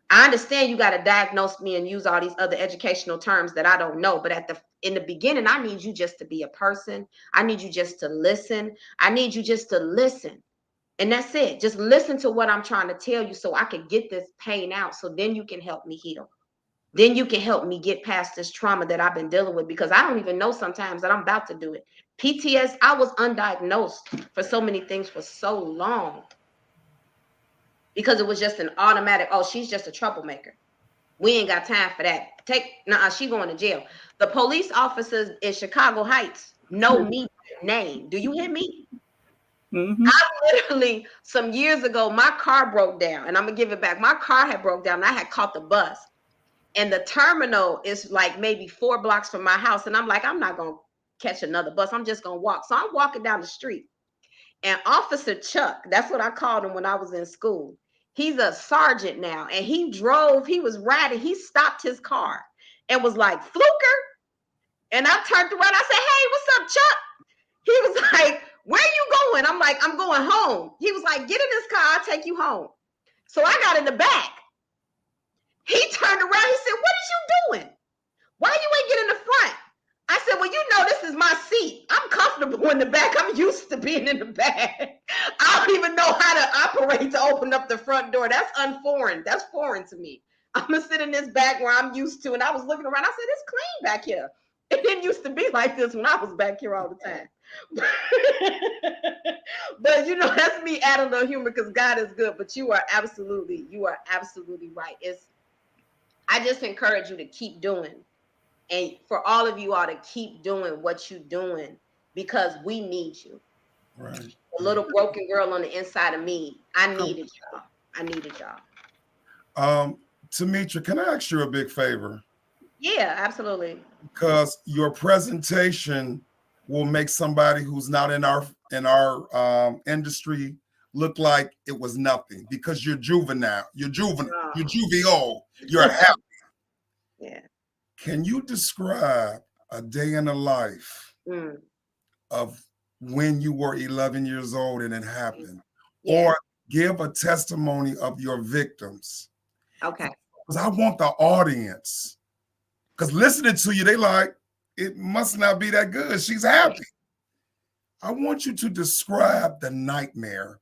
I understand you got to diagnose me and use all these other educational terms that I don't know, but in the beginning, I need you just to be a person. I need you just to listen. I need you just to listen. And that's it. Just listen to what I'm trying to tell you so I can get this pain out, so then you can help me heal. Then you can help me get past this trauma that I've been dealing with, because I don't even know sometimes that I'm about to do it. PTS, I was undiagnosed for so many things for so long, because it was just an automatic, "Oh, she's just a troublemaker. We ain't got time for that. She going to jail." The police officers in Chicago Heights know me by name. Do you hear me? Mm-hmm. I literally, some years ago, my car broke down, and I'm gonna give it back. My car had broke down, and I had caught the bus, and the terminal is like maybe 4 blocks from my house, and I'm like, I'm not gonna catch another bus. I'm just gonna walk. So I'm walking down the street, and Officer Chuck, that's what I called him when I was in school. He's a sergeant now, and he was riding, he stopped his car and was like, "Fluker?" And I turned around, I said, "Hey, what's up, Chuck?" He was like, "Where you going?" I'm like, "I'm going home." He was like, "Get in this car, I'll take you home." So I got in the back, He turned around. He said, "What is you doing? Why you ain't get in the front?" I said, "Well, you know, this is my seat. I'm comfortable in the back. I'm used to being in the back. I don't even know how to operate to open up the front door. That's unforeign. That's foreign to me. I'm gonna sit in this back where I'm used to." And I was looking around. I said, "It's clean back here. It didn't used to be like this when I was back here all the time." But you know, that's me adding a little humor because God is good. But you are absolutely right. I just encourage you to keep doing. And for all of you all to keep doing what you're doing because we need you. Right. A little broken girl on the inside of me. I needed y'all. Tamitra, can I ask you a big favor? Yeah, absolutely. Because your presentation will make somebody who's not in our industry look like it was nothing because you're juvenile, you're jovial, you're happy. Yeah. Can you describe a day in the life of when you were 11 years old and it happened? Yeah. Or give a testimony of your victims? Okay. Because I want the audience, because listening to you, they like, it must not be that good. She's happy. I want you to describe the nightmare,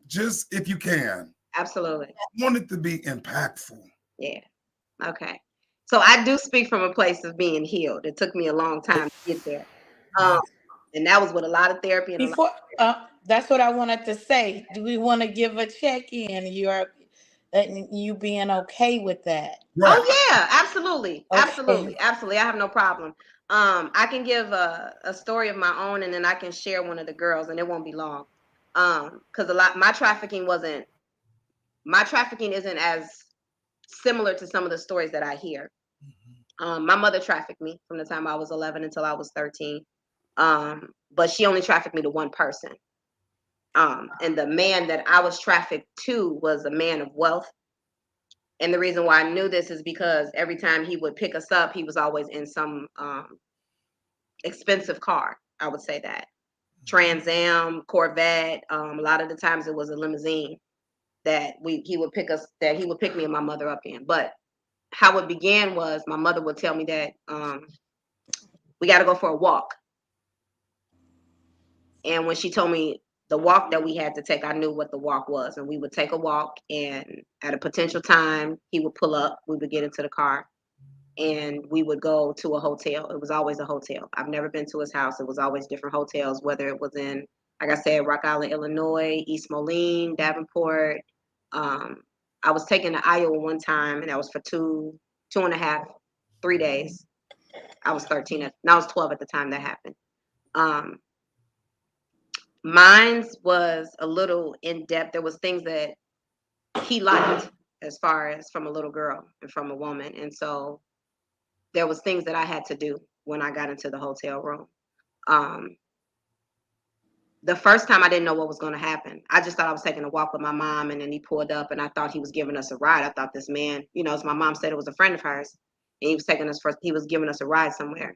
just if you can. Absolutely. I want it to be impactful. Yeah. Okay. So I do speak from a place of being healed. It took me a long time to get there. And that was with a lot of therapy and Before, that's what I wanted to say. Do we want to give a check-in? You being okay with that? Right. Oh yeah, absolutely. Okay. Absolutely. I have no problem. I can give a story of my own and then I can share one of the girls and it won't be long. Because my trafficking isn't as similar to some of the stories that I hear. My mother trafficked me from the time I was 11 until I was 13. But she only trafficked me to one person. And the man that I was trafficked to was a man of wealth. And the reason why I knew this is because every time he would pick us up, he was always in some expensive car. I would say that. Trans Am, Corvette. A lot of the times it was a limousine that he would pick me and my mother up in. But how it began was my mother would tell me that we got to go for a walk. And when she told me the walk that we had to take, I knew what the walk was. And we would take a walk, and at a potential time, he would pull up, we would get into the car, and we would go to a hotel. It was always a hotel. I've never been to his house. It was always different hotels, whether it was in, like I said, Rock Island, Illinois, East Moline, Davenport. I was taken to Iowa one time, and that was for 3 days. I was 13. I was 12 at the time that happened. Mine's was a little in depth. There was things that he liked as far as from a little girl and from a woman. And so there was things that I had to do when I got into the hotel room. The first time I didn't know what was going to happen. I just thought I was taking a walk with my mom, and then he pulled up and I thought he was giving us a ride. I thought this man, as my mom said, it was a friend of hers, and he was giving us a ride somewhere.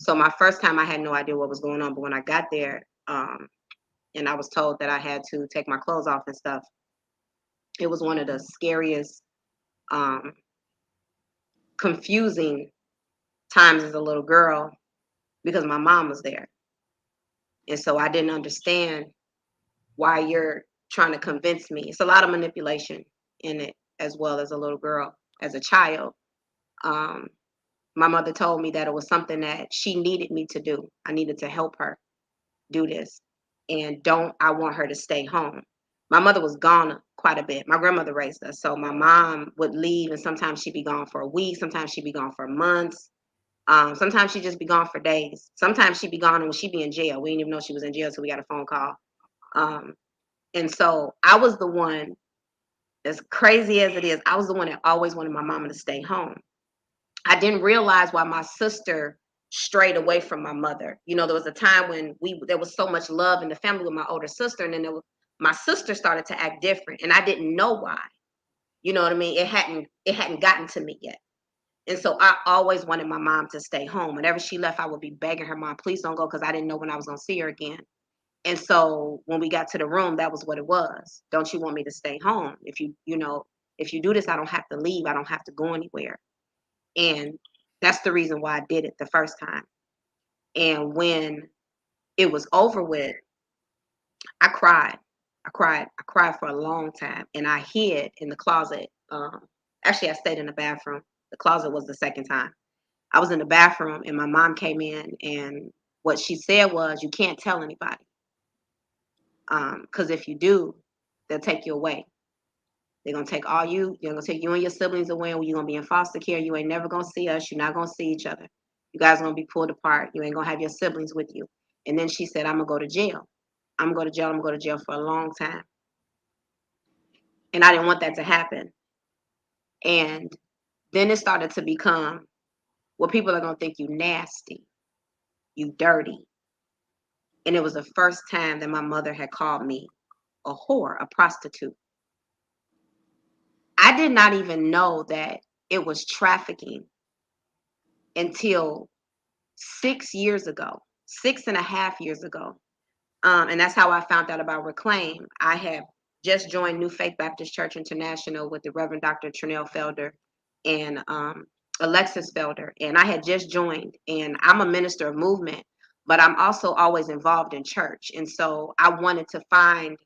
So my first time I had no idea what was going on. But when I got there, and I was told that I had to take my clothes off and stuff, it was one of the scariest, confusing times as a little girl because my mom was there. And so I didn't understand why you're trying to convince me. It's a lot of manipulation in it as well as a little girl, as a child. My mother told me that it was something that she needed me to do. I needed to help her do this. And I want her to stay home. My mother was gone quite a bit. My grandmother raised us. So my mom would leave, and sometimes she'd be gone for a week. Sometimes she'd be gone for months. Sometimes she'd just be gone for days. Sometimes she'd be gone and she'd be in jail. We didn't even know she was in jail until we got a phone call. And so I was the one, as crazy as it is, I was the one that always wanted my mama to stay home. I didn't realize why my sister strayed away from my mother. There was a time when there was so much love in the family with my older sister, and then my sister started to act different, and I didn't know why. You know what I mean? It hadn't gotten to me yet. And so I always wanted my mom to stay home. Whenever she left, I would be begging her, "Mom, please don't go," because I didn't know when I was going to see her again. And so when we got to the room, that was what it was. "Don't you want me to stay home? If you If you do this, I don't have to leave. I don't have to go anywhere. And that's the reason why I did it the first time. And when it was over with, I cried. I cried for a long time. And I hid in the closet. Actually, I stayed in the bathroom. The closet was the second time. I was in the bathroom and my mom came in, and what she said was, you can't tell anybody. Because if you do, they'll take you away. They're going to take you're going to take you and your siblings away, and you're going to be in foster care. You ain't never going to see us. You're not going to see each other. You guys are going to be pulled apart. You ain't going to have your siblings with you. And then she said, I'm going to go to jail. I'm going to go to jail. I'm going to go to jail for a long time. And I didn't want that to happen. And then it started to become, well, people are going to think you nasty, you dirty. And it was the first time that my mother had called me a whore, a prostitute. I did not even know that it was trafficking until 6 years ago, 6.5 years ago. And that's how I found out about Reclaim. I had just joined New Faith Baptist Church International with the Reverend Dr. Trinell Felder and Alexis Felder. And I had just joined, and I'm a minister of movement, but I'm also always involved in church. And so I wanted to find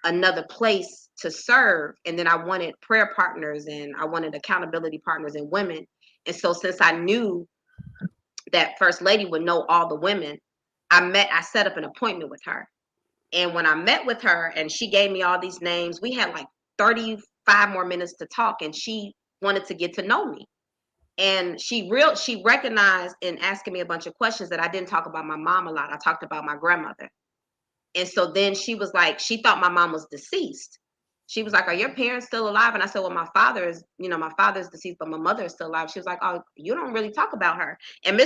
another place to serve. And then I wanted prayer partners, and I wanted accountability partners and women. And so since I knew that First Lady would know all the women, I set up an appointment with her. And when I met with her and she gave me all these names, we had like 35 more minutes to talk, and she wanted to get to know me. And she recognized in asking me a bunch of questions that I didn't talk about my mom a lot. I talked about my grandmother. And so then she was like, she thought my mom was deceased. She was like, are your parents still alive? And I said, well, my father's deceased, but my mother is still alive. She was like, oh, you don't really talk about her. And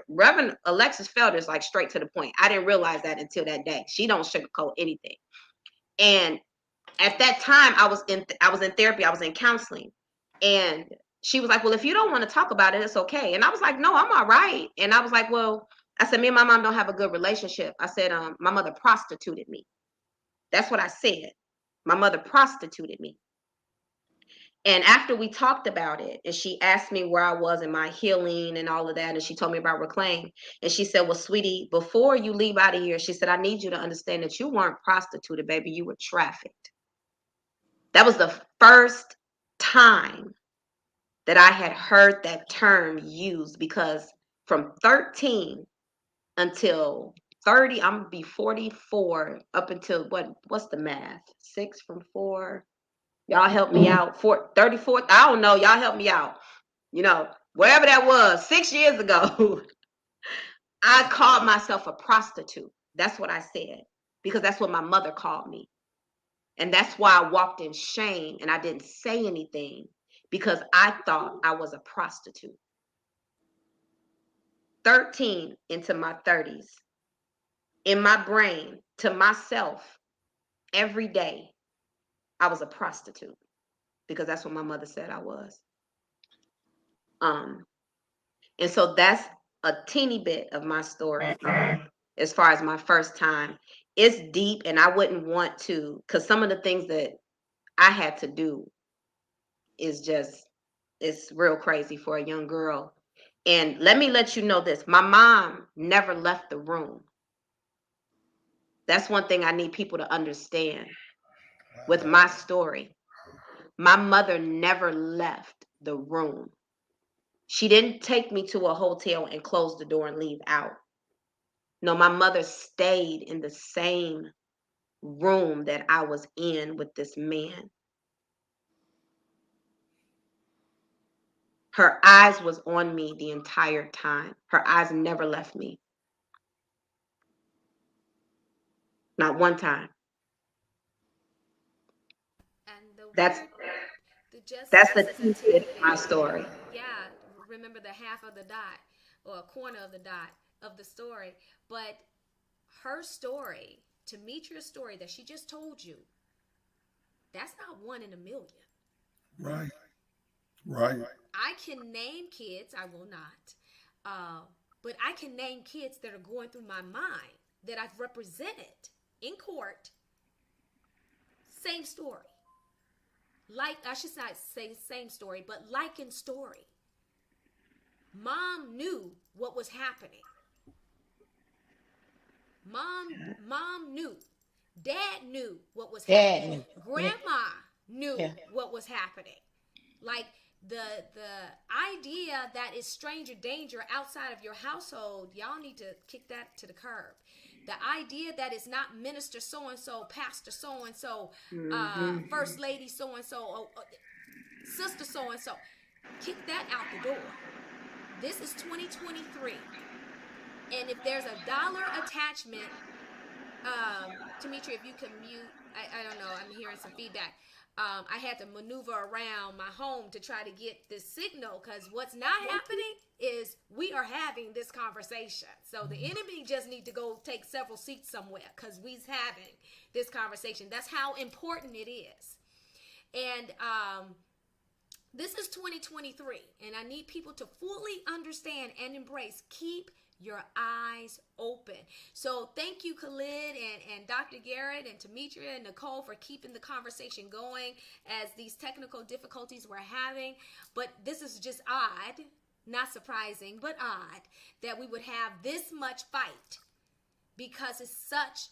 Reverend Alexis Felder is like straight to the point. I didn't realize that until that day. She don't sugarcoat anything. And at that time, I was in therapy. I was in counseling. And she was like, well, if you don't want to talk about it, it's okay. And I was like, no, I'm all right. And I was like, well, I said, me and my mom don't have a good relationship. I said, my mother prostituted me. That's what I said. My mother prostituted me. And after we talked about it, and she asked me where I was in my healing and all of that, and she told me about Reclaim. And she said, well, sweetie, before you leave out of here, she said, I need you to understand that you weren't prostituted, baby. You were trafficked. That was the first time that I had heard that term used, because from 13 until 30, I'm gonna be 44 up until what's the math? 6 from 4. Y'all help me out. 34. I don't know. Y'all help me out. Wherever that was, 6 years ago, I called myself a prostitute. That's what I said, because that's what my mother called me. And that's why I walked in shame and I didn't say anything, because I thought I was a prostitute. 13 into my 30s, in my brain, to myself, every day, I was a prostitute, because that's what my mother said I was. And so that's a teeny bit of my story, as far as my first time. It's deep, and I wouldn't want to, because some of the things that I had to do is it's real crazy for a young girl. And let me let you know this. My mom never left the room. That's one thing I need people to understand with my story. My mother never left the room. She didn't take me to a hotel and close the door and leave out. No, my mother stayed in the same room that I was in with this man. Her eyes was on me the entire time. Her eyes never left me. Not one time. And That's just the as a teeth bit tidbit, of my story. yeah, remember the half of the dot or a corner of the dot of the story. But her story, Tamitra's story that she just told you, that's not one in a million. Right. Right. I can name kids, I will not, but I can name kids that are going through my mind that I've represented in court. Same story. like, I should not say same story, but likened story. Mom knew what was happening. Mom knew. Dad knew what was happening. Grandma knew what was happening. Like the idea that is stranger danger outside of your household, y'all need to kick that to the curb. The idea that it's not minister so-and-so, pastor so-and-so, first lady so-and-so, sister so-and-so, kick that out the door. This is 2023. And if there's a dollar attachment, Tamitra, if you can mute, I don't know, I'm hearing some feedback. I had to maneuver around my home to try to get this signal, because what's not happening is we are having this conversation. So the enemy just need to go take several seats somewhere, because we's having this conversation. That's how important it is. And this is 2023, and I need people to fully understand and embrace. Keep your eyes open. So thank you, Khalid and Dr. Garrett and Tamitra and Nicole, for keeping the conversation going as these technical difficulties we're having. But this is just odd, not surprising, but odd that we would have this much fight, because it's such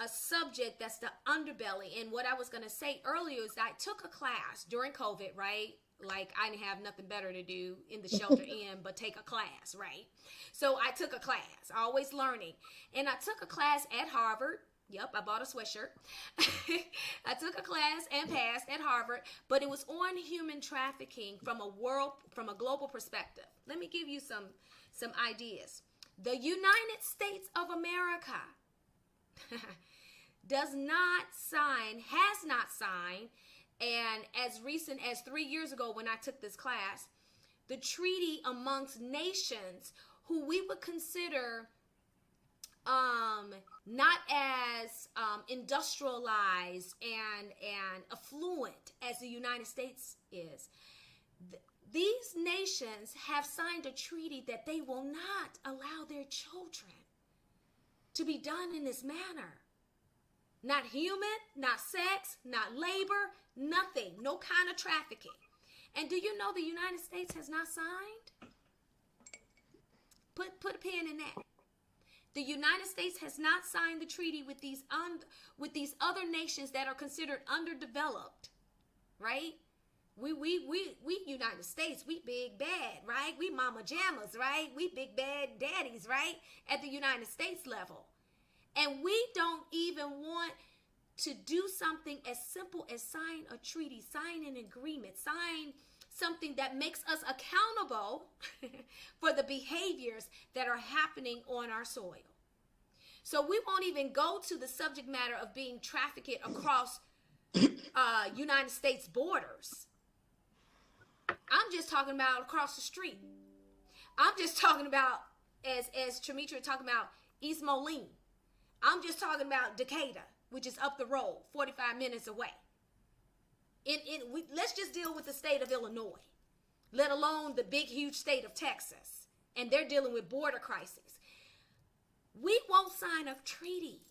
a subject that's the underbelly. And what I was going to say earlier is I took a class during COVID, right? Like, I didn't have nothing better to do in the shelter in but take a class, right? So I took a class, always learning. And I took a class at Harvard. Yep, I bought a sweatshirt. I took a class and passed at Harvard, but it was on human trafficking from a global perspective. Let me give you some ideas. The United States of America has not signed, and as recent as 3 years ago when I took this class, the treaty amongst nations who we would consider not as industrialized and affluent as the United States is. These nations have signed a treaty that they will not allow their children to be done in this manner. Not human, not sex, not labor, nothing, no kind of trafficking. And do you know the United States has not signed? Put a pin in that. The United States has not signed the treaty with these other nations that are considered underdeveloped, right? We United States, we big bad, right? We mama jammas, right? We big bad daddies, right? At the United States level. And we don't even want to do something as simple as sign a treaty, sign an agreement, sign something that makes us accountable for the behaviors that are happening on our soil. So we won't even go to the subject matter of being trafficked across United States borders. I'm just talking about across the street. I'm just talking about, as Tamitra talking about, East Moline. I'm just talking about Decatur, which is up the road, 45 minutes away. Let's just deal with the state of Illinois, let alone the big, huge state of Texas. And they're dealing with border crises. We won't sign a treaty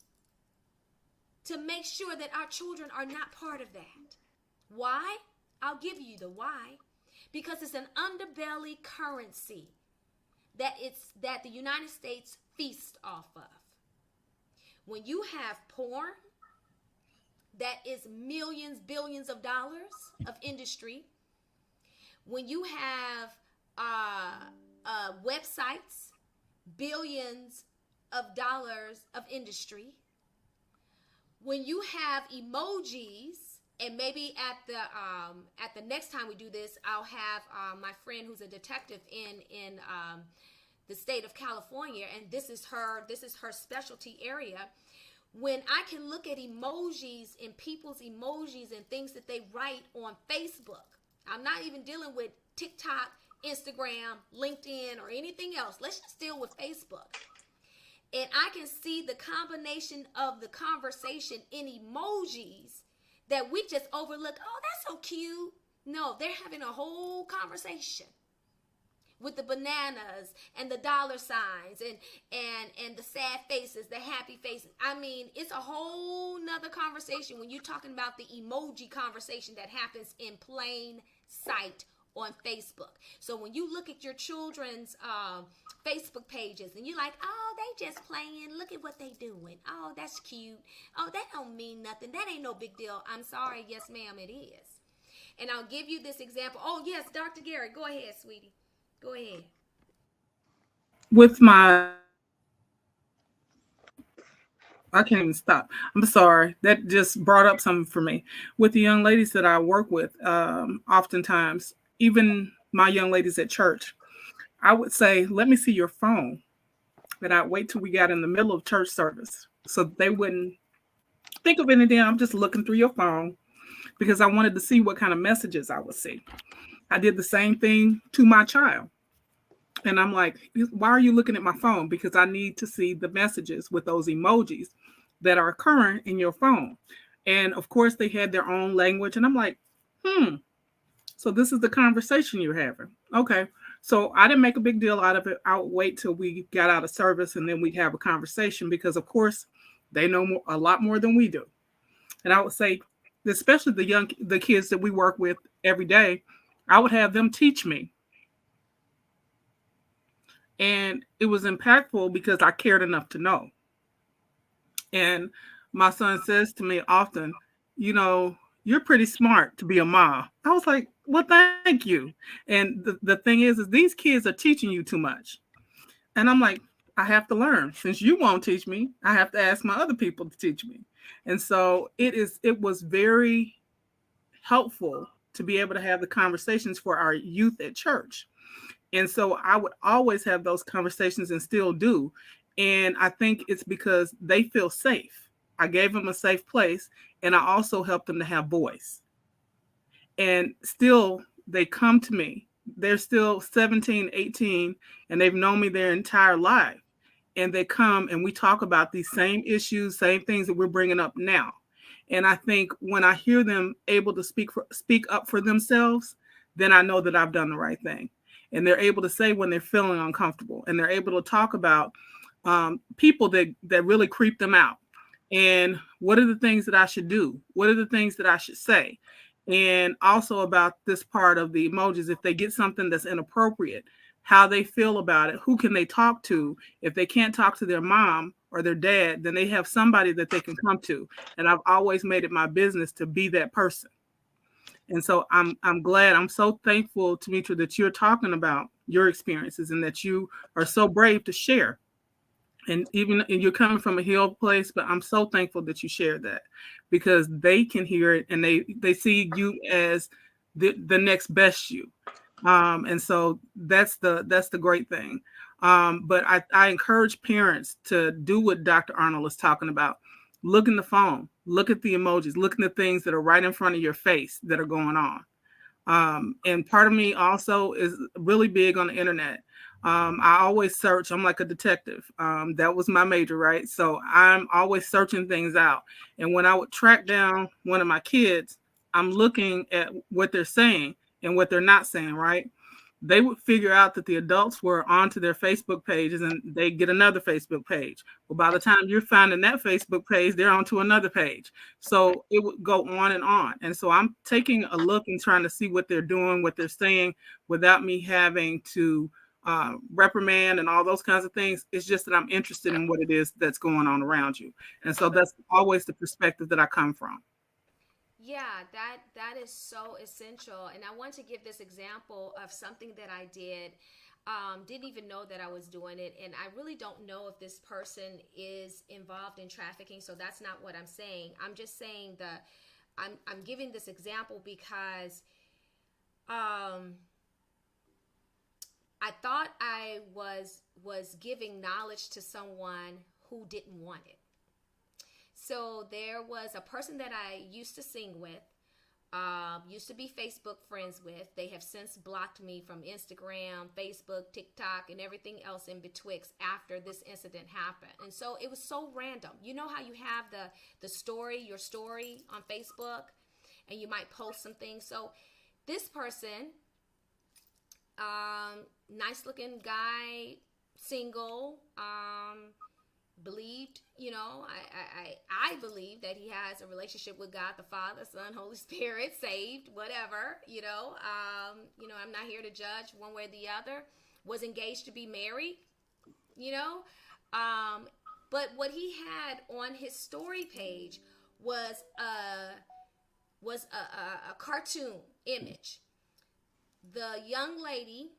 to make sure that our children are not part of that. Why? I'll give you the why. Because it's an underbelly currency that the United States feasts off of. When you have porn that is millions, billions of dollars of industry, when you have websites, billions of dollars of industry, when you have emojis, and maybe at the next time we do this, I'll have my friend who's a detective in the state of California, and this is her specialty area. When I can look at emojis and people's emojis and things that they write on Facebook, I'm not even dealing with TikTok, Instagram, LinkedIn, or anything else. Let's just deal with Facebook. And I can see the combination of the conversation in emojis that we just overlook. Oh, that's so cute. No, they're having a whole conversation with the bananas and the dollar signs and the sad faces, the happy faces. I mean, it's a whole nother conversation when you're talking about the emoji conversation that happens in plain sight on Facebook. So when you look at your children's Facebook pages and you're like, oh, they just playing, look at what they doing, oh, that's cute, oh, that don't mean nothing, that ain't no big deal. I'm sorry, yes ma'am, it is. And I'll give you this example. Oh yes, Dr. Garrett, go ahead, sweetie, go ahead. With my, I can't even stop. I'm sorry. That just brought up something for me. With the young ladies that I work with, oftentimes, even my young ladies at church, I would say, let me see your phone. And I'd wait till we got in the middle of church service so they wouldn't think of anything. I'm just looking through your phone because I wanted to see what kind of messages I would see. I did the same thing to my child. And I'm like, why are you looking at my phone? Because I need to see the messages with those emojis that are current in your phone. And of course, they had their own language. And I'm like, so this is the conversation you're having. Okay. So I didn't make a big deal out of it. I would wait till we got out of service and then we'd have a conversation because, of course, they know a lot more than we do. And I would say, especially the kids that we work with every day, I would have them teach me. And it was impactful because I cared enough to know. And my son says to me often, you're pretty smart to be a mom. I was like, well, thank you. And the thing is these kids are teaching you too much. And I'm like, I have to learn. Since you won't teach me, I have to ask my other people to teach me. And so it was very helpful to be able to have the conversations for our youth at church. And so I would always have those conversations and still do. And I think it's because they feel safe. I gave them a safe place. And I also helped them to have voice. And still, they come to me. They're still 17, 18, and they've known me their entire life. And they come and we talk about these same issues, same things that we're bringing up now. And I think when I hear them able to speak up for themselves, then I know that I've done the right thing. And they're able to say when they're feeling uncomfortable, and they're able to talk about people that really creep them out. And what are the things that I should do? What are the things that I should say? And also about this part of the emojis, if they get something that's inappropriate, how they feel about it, who can they talk to? If they can't talk to their mom or their dad, then they have somebody that they can come to. And I've always made it my business to be that person. And so I'm glad, I'm so thankful, Tamitra, that you're talking about your experiences and that you are so brave to share. And even you're coming from a healed place, but I'm so thankful that you shared that because they can hear it and they see you as the next best you. And so that's the great thing. But I encourage parents to do what Dr. Arnold is talking about. Look in the phone, look at the emojis, look at the things that are right in front of your face that are going on. And part of me also is really big on the internet. I always search. I'm like a detective. That was my major, right? So I'm always searching things out. And when I would track down one of my kids, I'm looking at what they're saying and what they're not saying, right? They would figure out that the adults were onto their Facebook pages and they get another Facebook page. Well, by the time you're finding that Facebook page, they're onto another page. So it would go on and on. And so I'm taking a look and trying to see what they're doing, what they're saying without me having to reprimand and all those kinds of things. It's just that I'm interested in what it is that's going on around you. And so that's always the perspective that I come from. Yeah, that is so essential. And I want to give this example of something that I did. Didn't even know that I was doing it. And I really don't know if this person is involved in trafficking. So that's not what I'm saying. I'm just saying I'm giving this example because I thought I was giving knowledge to someone who didn't want it. So there was a person that I used to sing with, used to be Facebook friends with. They have since blocked me from Instagram, Facebook, TikTok, and everything else in betwixt after this incident happened. And so it was so random. You know how you have your story on Facebook, and you might post some things. So this person Nice looking guy, single, believed, I believe that he has a relationship with God the Father, Son, Holy Spirit, saved, whatever, I'm not here to judge one way or the other. Was engaged to be married, but what he had on his story page was a cartoon image. The young lady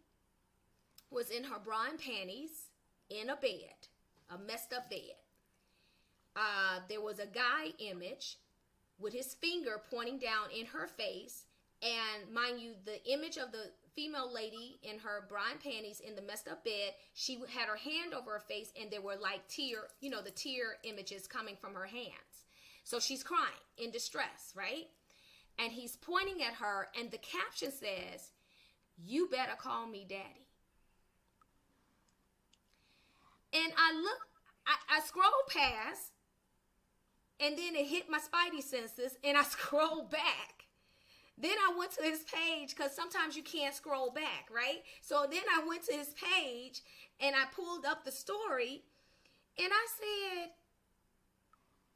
was in her bra and panties in a bed, a messed up bed. There was a guy image with his finger pointing down in her face. And mind you, the image of the female lady in her bra and panties in the messed up bed, she had her hand over her face, and there were like the tear images coming from her hands. So she's crying in distress, right? And he's pointing at her, and the caption says, "You better call me daddy." And I scrolled past, and then it hit my spidey senses, and I scrolled back. Then I went to his page, because sometimes you can't scroll back, right? So then I went to his page, and I pulled up the story, and I said,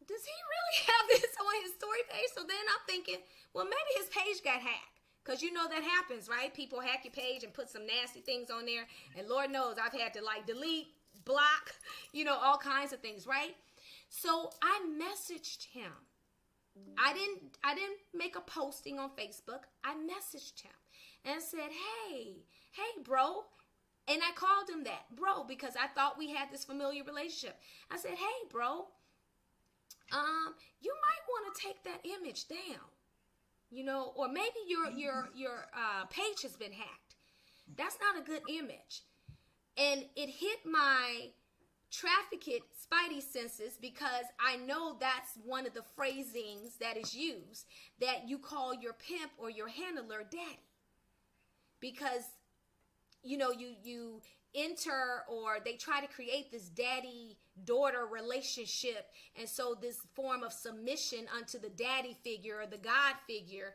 does he really have this on his story page? So then I'm thinking, well, maybe his page got hacked. Because that happens, right? People hack your page and put some nasty things on there. And Lord knows I've had to delete, block, all kinds of things, right? So I messaged him. I didn't make a posting on Facebook. I messaged him and said, hey, bro. And I called him that, bro, because I thought we had this familiar relationship. I said, hey, bro, you might want to take that image down, or maybe your page has been hacked. That's not a good image. And it hit my trafficked spidey senses, because I know that's one of the phrasings that is used, that you call your pimp or your handler daddy, because you enter, or they try to create this daddy-daughter relationship, and so this form of submission unto the daddy figure or the God figure,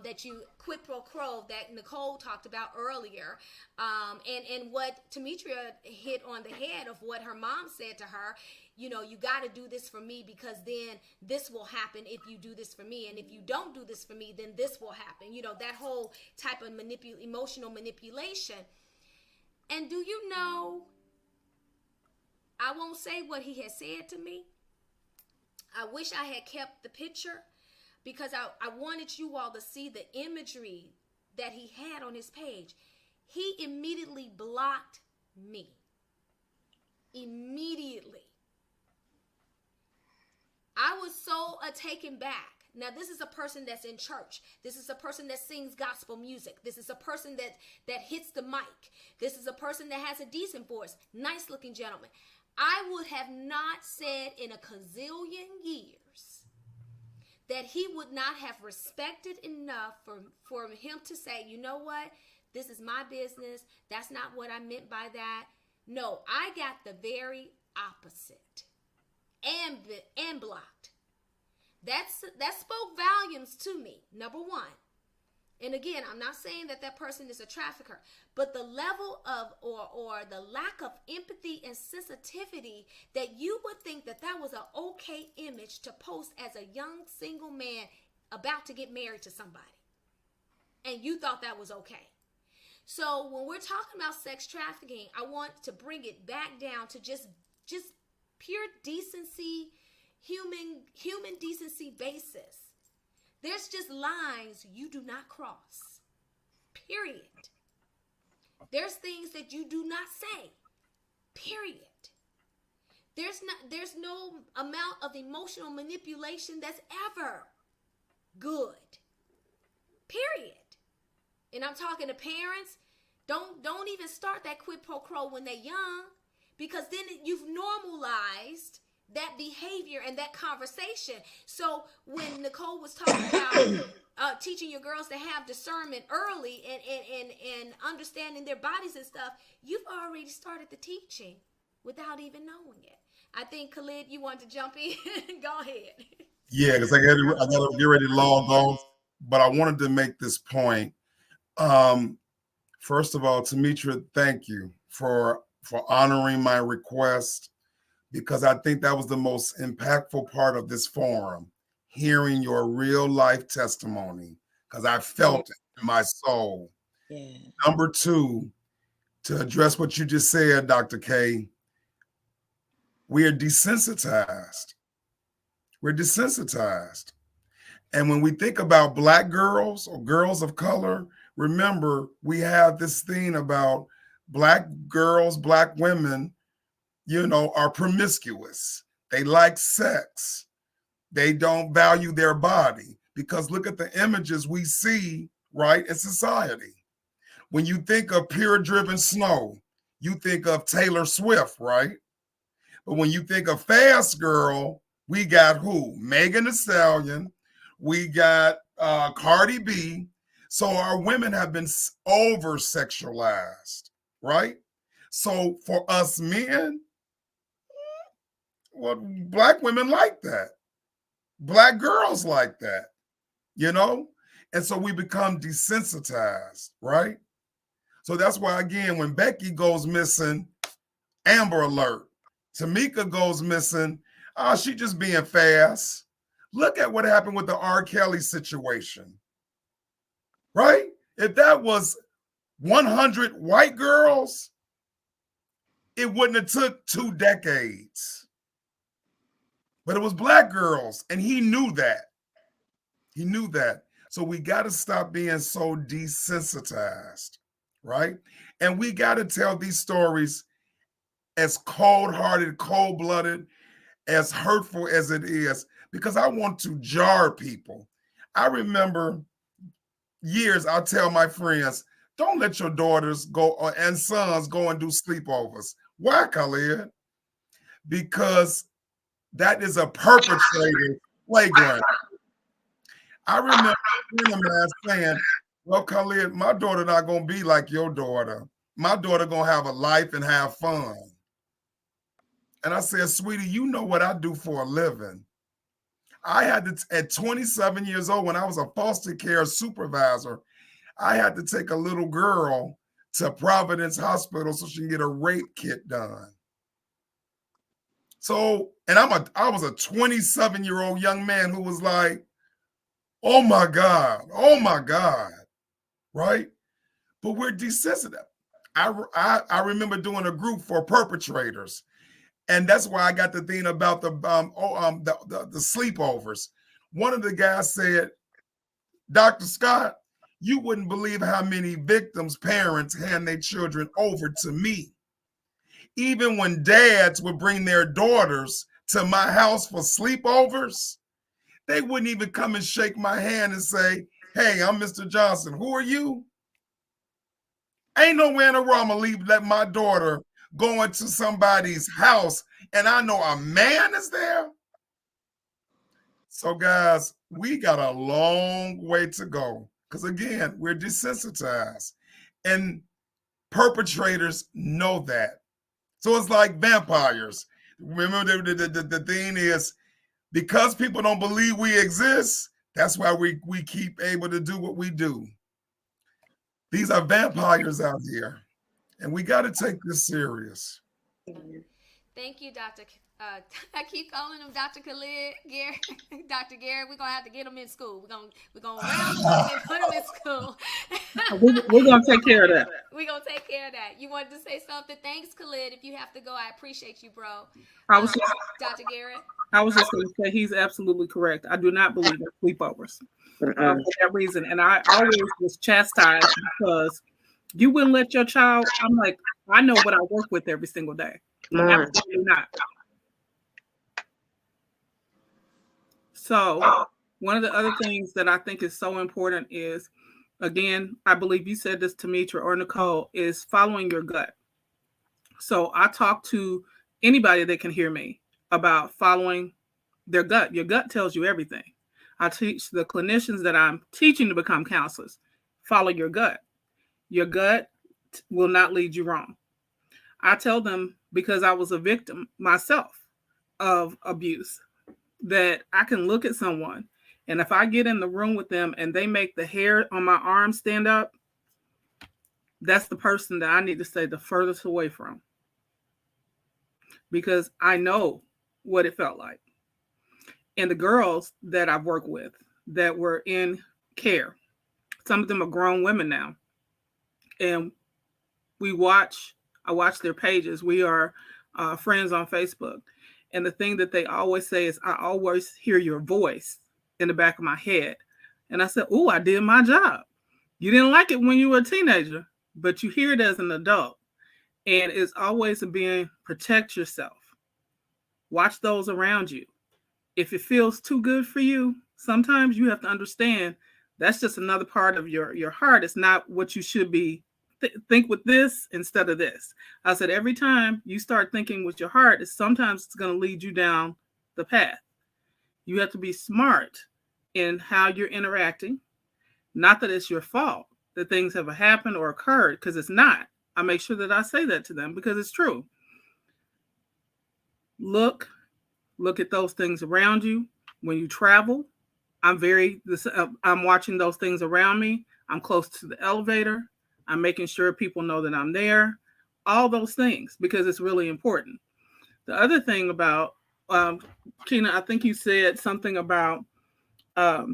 that you quid pro quo, that Nicole talked about earlier, and what Tamitra hit on the head of what her mom said to her. You got to do this for me, because then this will happen if you do this for me, and if you don't do this for me, then this will happen. That whole type of emotional manipulation. And do you know, I won't say what he has said to me. I wish I had kept the picture, because I wanted you all to see the imagery that he had on his page. He immediately blocked me. Immediately. I was so taken back. Now, this is a person that's in church. This is a person that sings gospel music. This is a person that hits the mic. This is a person that has a decent voice. Nice looking gentleman. I would have not said in a gazillion years that he would not have respected enough for him to say, you know what? This is my business. That's not what I meant by that. No, I got the very opposite. And blocked. That spoke volumes to me, number one. And again, I'm not saying that person is a trafficker, but the level of or the lack of empathy and sensitivity, that you would think that was an okay image to post as a young single man about to get married to somebody. And you thought that was okay. So when we're talking about sex trafficking, I want to bring it back down to just pure decency, human decency basis. There's just lines you do not cross. Period. There's things that you do not say. Period. There's no amount of emotional manipulation that's ever good. Period. And I'm talking to parents. Don't even start that quid pro quo when they're young, because then you've normalized that behavior and that conversation. So when Nicole was talking about teaching your girls to have discernment early and understanding their bodies and stuff, you've already started the teaching without even knowing it. I think, Khalid, you want to jump in? Go ahead. Yeah, because I got to get ready to log off, but I wanted to make this point. First of all, Tamitra, thank you for honoring my request, because I think that was the most impactful part of this forum, hearing your real life testimony, because I felt it in my soul. Yeah. Number two, to address what you just said, Dr. K, we are desensitized. We're desensitized. And when we think about Black girls or girls of color, remember, we have this thing about Black girls, Black women, are promiscuous. They like sex. They don't value their body, because look at the images we see, right, in society. When you think of Pure Driven Snow, you think of Taylor Swift, right? But when you think of Fast Girl, we got who? Megan Thee Stallion. We got Cardi B. So our women have been over sexualized, right? So for us men, well, Black women like that. Black girls like that, And so we become desensitized, right? So that's why, again, when Becky goes missing, Amber Alert. Tamika goes missing, she just being fast. Look at what happened with the R. Kelly situation, right? If that was 100 white girls, it wouldn't have took 2 decades. But it was Black girls, and he knew that. He knew that. So we got to stop being so desensitized, right? And we got to tell these stories as cold-hearted, cold-blooded, as hurtful as it is, because I want to jar people. I remember years, I tell my friends, don't let your daughters go and sons go and do sleepovers. Why, Khalid? Because that is a perpetrator playground. I remember a friend of mine saying, well, Khalid, my daughter not going to be like your daughter. My daughter going to have a life and have fun. And I said, sweetie, you know what I do for a living. I had to, at 27 years old, when I was a foster care supervisor, I had to take a little girl to Providence Hospital so she can get a rape kit done. So, and I was a 27-year-old young man who was like, oh my God, right? But we're desensitive. I remember doing a group for perpetrators. And that's why I got the thing about the sleepovers. One of the guys said, Dr. Scott, you wouldn't believe how many victims' parents hand their children over to me. Even when dads would bring their daughters to my house for sleepovers, they wouldn't even come and shake my hand and say, hey, I'm Mr. Johnson. Who are you? Ain't nowhere in the world I'm going to let my daughter go into somebody's house and I know a man is there. So guys, we got a long way to go, because again, we're desensitized and perpetrators know that. So it's like vampires. Remember, the thing is, because people don't believe we exist, that's why we keep able to do what we do. These are vampires out here, and we got to take this serious. Thank you, Dr. I keep calling him Dr. Khalid, Garrett, Dr. Garrett. We're gonna have to get him in school. We're gonna round him up and put him in school. We're gonna take care of that. We're gonna take care of that. You wanted to say something? Thanks, Khalid. If you have to go, I appreciate you, bro. Dr. Garrett. I was just going to say he's absolutely correct. I do not believe in sleepovers for that reason. And I always was chastised because you wouldn't let your child. I'm like, I know what I work with every single day. Absolutely not. So one of the other things that I think is so important is, again, I believe you said this, Tamitra or Nicole, is following your gut. So I talk to anybody that can hear me about following their gut. Your gut tells you everything. I teach the clinicians that I'm teaching to become counselors, follow your gut. Your gut will not lead you wrong. I tell them, because I was a victim myself of abuse, that I can look at someone, and if I get in the room with them and they make the hair on my arm stand up, that's the person that I need to stay the furthest away from, because I know what it felt like. And the girls that I've worked with that were in care, some of them are grown women now. And I watch their pages. We are friends on Facebook. And the thing that they always say is, I always hear your voice in the back of my head. And I said, oh, I did my job. You didn't like it when you were a teenager, but you hear it as an adult. And it's always being protect yourself. Watch those around you. If it feels too good for you, sometimes you have to understand that's just another part of your heart. It's not what you should be. Think with this instead of this. I said, every time you start thinking with your heart, sometimes it's going to lead you down the path. You have to be smart in how you're interacting. Not that it's your fault that things have happened or occurred, because it's not. I make sure that I say that to them because it's true. Look at those things around you. When you travel, I'm watching those things around me. I'm close to the elevator. I'm making sure people know that I'm there. All those things, because it's really important. The other thing about, Kina, I think you said something about, I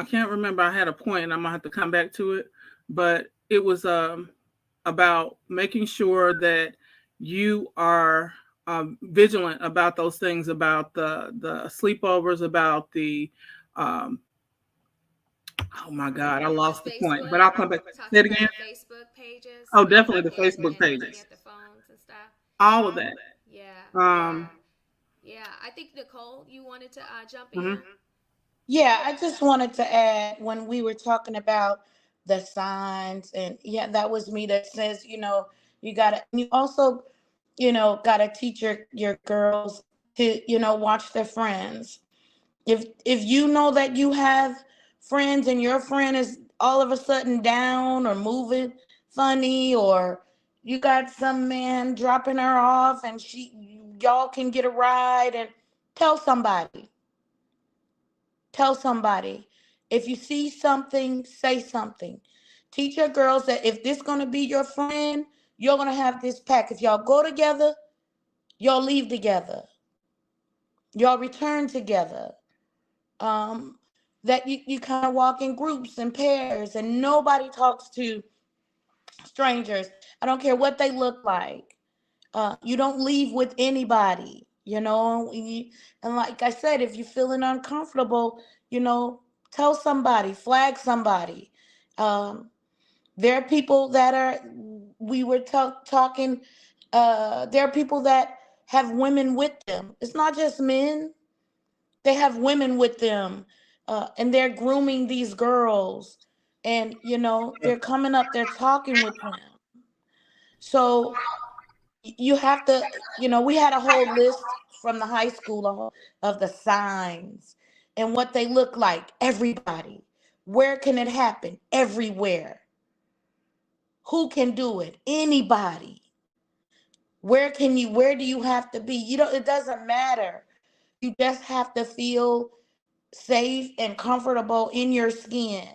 can't remember. I had a point and I'm going to have to come back to it. But it was about making sure that you are vigilant about those things, about the sleepovers, about the oh my God, I lost the point, but I'll come back. Say it again. Facebook pages. Oh, definitely the Facebook pages. Looking at the phones and stuff. All of that. Yeah. Yeah. I think Nicole, you wanted to jump in. Mhm. Yeah, I just wanted to add, when we were talking about the signs, and yeah, that was me that says, you gotta, you also, gotta teach your girls to, watch their friends. If you know that you have friends and your friend is all of a sudden down or moving funny, or you got some man dropping her off and y'all can get a ride, and tell somebody. Tell somebody. If you see something, say something. Teach your girls that if this gonna be your friend, you're gonna have this pack. If y'all go together, y'all leave together. Y'all return together. That you kind of walk in groups and pairs, and nobody talks to strangers. I don't care what they look like. You don't leave with anybody, and like I said, if you're feeling uncomfortable, tell somebody, flag somebody. Um, there are people that are, we were talking, there are people that have women with them. It's not just men, they have women with them, and they're grooming these girls, and they're coming up, they're talking with them. So you have to, we had a whole list from the high school of the signs and what they look like. Everybody. Where can it happen? Everywhere. Who can do it? Anybody. Where do you have to be? It doesn't matter. You just have to feel safe and comfortable in your skin.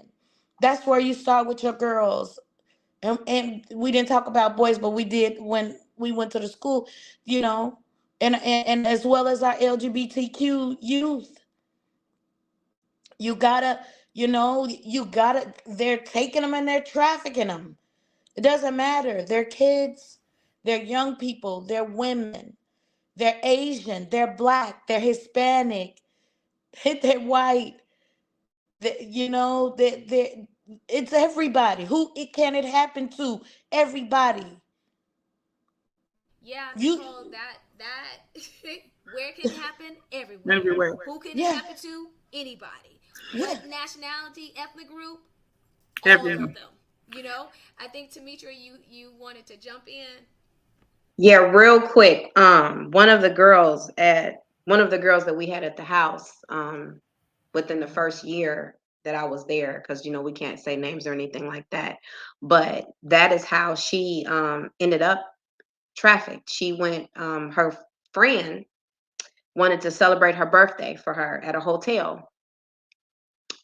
That's where you start with your girls. And we didn't talk about boys, but we did when we went to the school, you know, and as well as our LGBTQ youth. You gotta, they're taking them and they're trafficking them. It doesn't matter. They're kids, they're young people, they're women, they're Asian, they're black, they're Hispanic, they're white. It's everybody. Who can it happen to? Everybody. Yeah, You Nicole, that where can it happen? Everywhere. Everywhere. Who can it Yeah, happen to? Anybody. yeah. What nationality, ethnic group? All of Everywhere. them. I think Tamitra, you wanted to jump in. Yeah, real quick. One of the girls that we had at the house, within the first year that I was there, because we can't say names or anything like that. But that is how she ended up trafficked. She went, her friend wanted to celebrate her birthday for her at a hotel.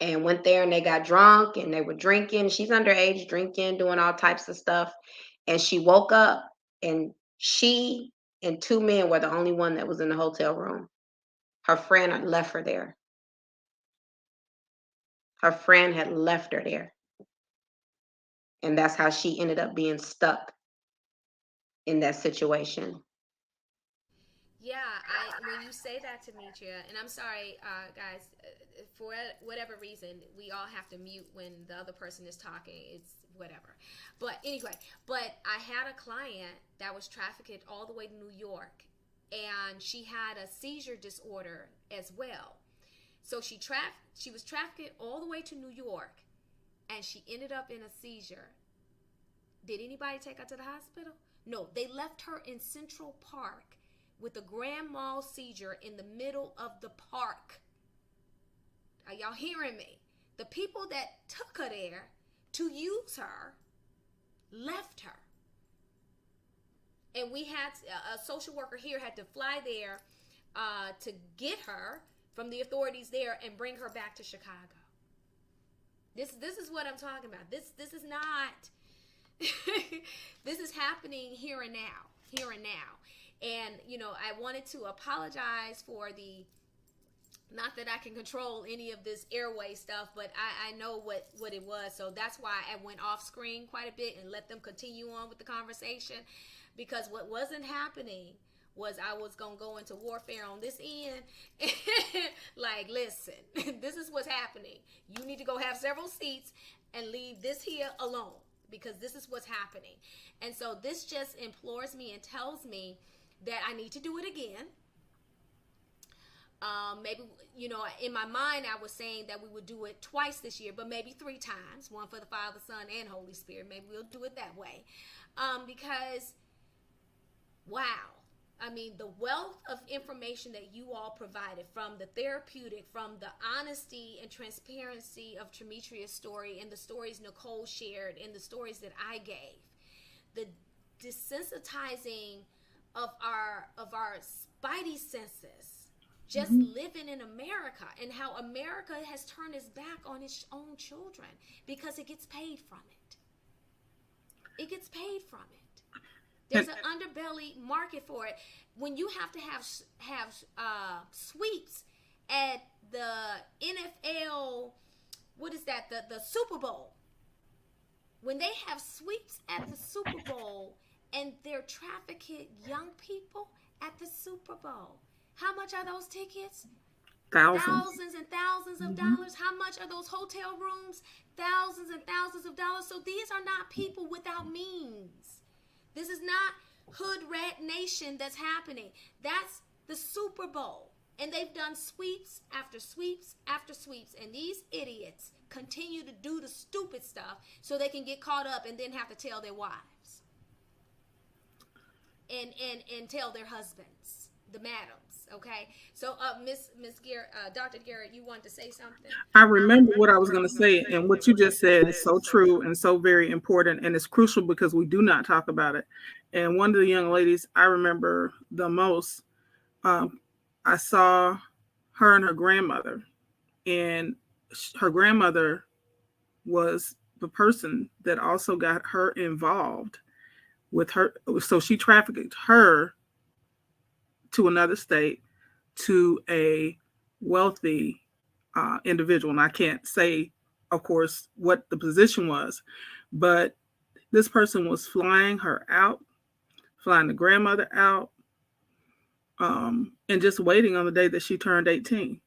and went there and they got drunk and they were drinking. She's underage, drinking, doing all types of stuff. And she woke up and she and two men were the only one that was in the hotel room. Her friend had left her there. Her friend had left her there. And that's how she ended up being stuck in that situation. Yeah, when you say that, Tamitra, and I'm sorry, guys, for whatever reason, we all have to mute when the other person is talking. It's whatever. But anyway, I had a client that was trafficked all the way to New York, and she had a seizure disorder as well. So she was trafficked all the way to New York, and she ended up in a seizure. Did anybody take her to the hospital? No, they left her in Central Park with a grand mal seizure in the middle of the park. Are y'all hearing me? The people that took her there to use her left her. And we had a social worker here had to fly there to get her from the authorities there and bring her back to Chicago. This is what I'm talking about. This is not this is happening here and now. And, I wanted to apologize for not that I can control any of this airway stuff, but I know what it was. So that's why I went off screen quite a bit and let them continue on with the conversation, because what wasn't happening was I was going to go into warfare on this end. Like, listen, this is what's happening. You need to go have several seats and leave this here alone, because this is what's happening. And so this just implores me and tells me that I need to do it again. Maybe, in my mind, I was saying that we would do it twice this year, but maybe 3 times, one for the Father, Son, and Holy Spirit. Maybe we'll do it that way. Because, wow. I mean, the wealth of information that you all provided, from the therapeutic, from the honesty and transparency of Tamitra's story, and the stories Nicole shared, and the stories that I gave, the desensitizing of our spidey senses, just living in America, and how America has turned its back on its own children because it gets paid from it. It gets paid from it. There's an underbelly market for it. When you have to have sweeps at the NFL, what is that? The Super Bowl. When they have sweeps at the Super Bowl and they're trafficking young people at the Super Bowl, how much are those tickets? Thousands and thousands of dollars. How much are those hotel rooms? Thousands and thousands of dollars. So these are not people without means. This is not hood rat nation that's happening. That's the Super Bowl. And they've done sweeps after sweeps after sweeps. And these idiots continue to do the stupid stuff so they can get caught up and then have to tell their wives. And tell their husbands, the madams, okay? So, Miss Garrett, Dr. Garrett, you wanted to say something? I remember what I was going to say, and what you just said is so true and so very important, and it's crucial because we do not talk about it. And one of the young ladies I remember the most, I saw her and her grandmother, and her grandmother was the person that also got her involved with her. So she trafficked her to another state, to a wealthy individual. And I can't say, of course, what the position was, but this person was flying her out, flying the grandmother out, and just waiting on the day that she turned 18,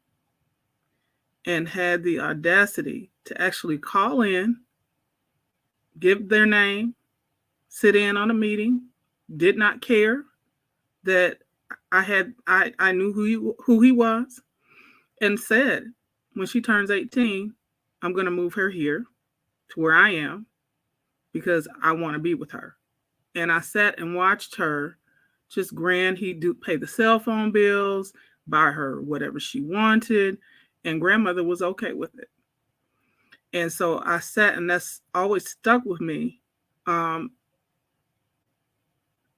and had the audacity to actually call in, give their name, sit in on a meeting, did not care that I knew who he was, and said, when she turns 18, I'm going to move her here to where I am because I want to be with her. And I sat and watched her just grin. He'd pay the cell phone bills, buy her whatever she wanted, and grandmother was okay with it. And so I sat, and that's always stuck with me.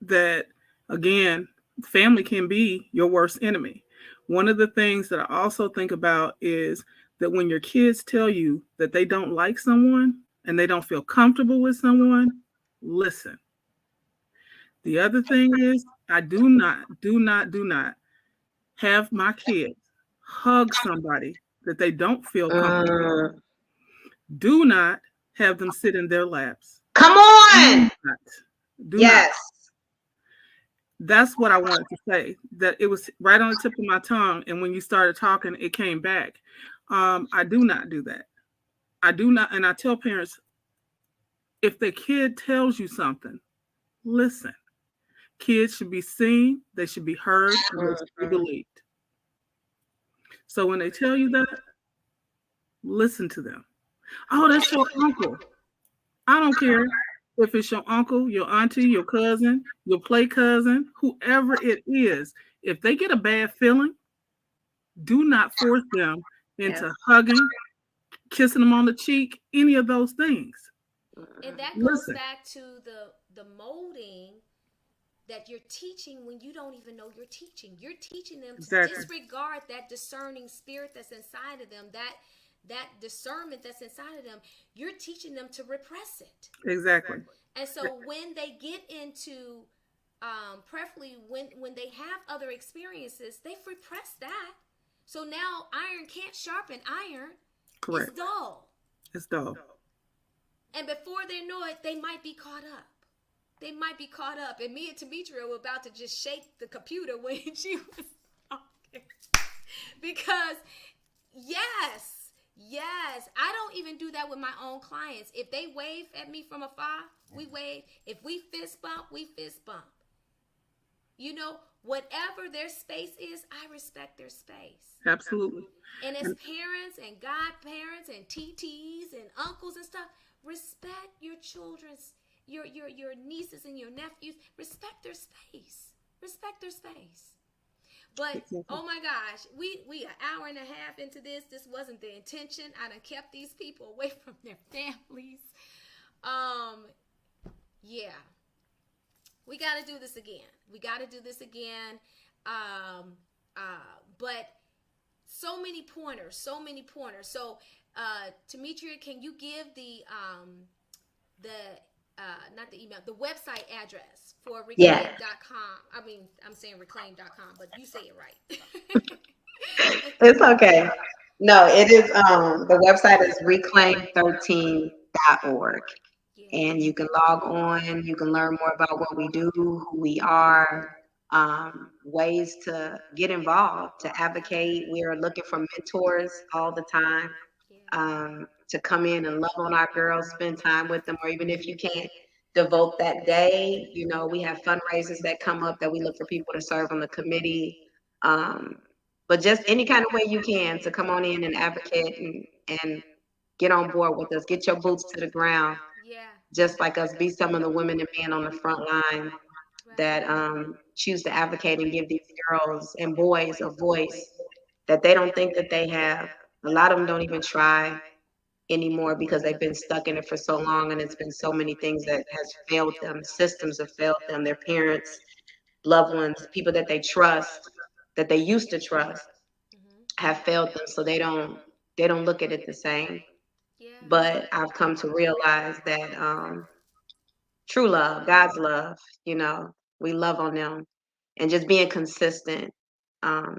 That, again, family can be your worst enemy. One of the things that I also think about is that when your kids tell you that they don't like someone and they don't feel comfortable with someone, listen. The other thing is, I do not have my kids hug somebody that they don't feel comfortable. Do not have them sit in their laps. Come on. Do Yes. not. That's what I wanted to say. That it was right on the tip of my tongue, and when you started talking, it came back. I do not do that. I do not, and I tell parents, if the kid tells you something, listen. Kids should be seen, they should be heard, and they should be believed. So when they tell you that, listen to them. Oh, that's your uncle. I don't care if it's your uncle, your auntie, your cousin, your play cousin, whoever it is. If they get a bad feeling, do not force them into hugging, kissing them on the cheek, any of those things. And that goes back to the molding that you're teaching when you don't even know you're teaching. You're teaching them to disregard that discerning spirit that's inside of them, that discernment that's inside of them. You're teaching them to repress it. Exactly. And so when they get into, preferably when they have other experiences, they repress that. So now iron can't sharpen iron. Correct. It's dull. It's dull. And before they know it, they might be caught up. They might be caught up. And me and Tamitra were about to just shake the computer when she was talking. Because, yes, I don't even do that with my own clients. If they wave at me from afar, we wave. If we fist bump, we fist bump. You know, whatever their space is, I respect their space. Absolutely. And as parents and godparents and TTs and uncles and stuff, respect your children's, your nieces and your nephews. Respect their space. Respect their space. But oh my gosh, we an hour and a half into this. This wasn't the intention. I done kept these people away from their families. Yeah. We got to do this again. But so many pointers. So, Tamitra, can you give not the email, the website address for reclaim.com? I mean, I'm saying reclaim.com, but you say it right. It's okay. No, it is, the website is reclaim13.org. And you can log on, you can learn more about what we do, who we are, ways to get involved, to advocate. We are looking for mentors all the time, to come in and love on our girls, spend time with them, or even if you can't devote that day, you know, we have fundraisers that come up that we look for people to serve on the committee. But just any kind of way you can to come on in and advocate and get on board with us, get your boots to the ground. Just like us, be some of the women and men on the front line that choose to advocate and give these girls and boys a voice that they don't think that they have. A lot of them don't even try anymore because they've been stuck in it for so long, and it's been so many things that has failed them. Systems have failed them, their parents, loved ones, people that they trust, that they used to trust, have failed them, so they don't look at it the same. But I've come to realize that true love, God's love, you know, we love on them, and just being consistent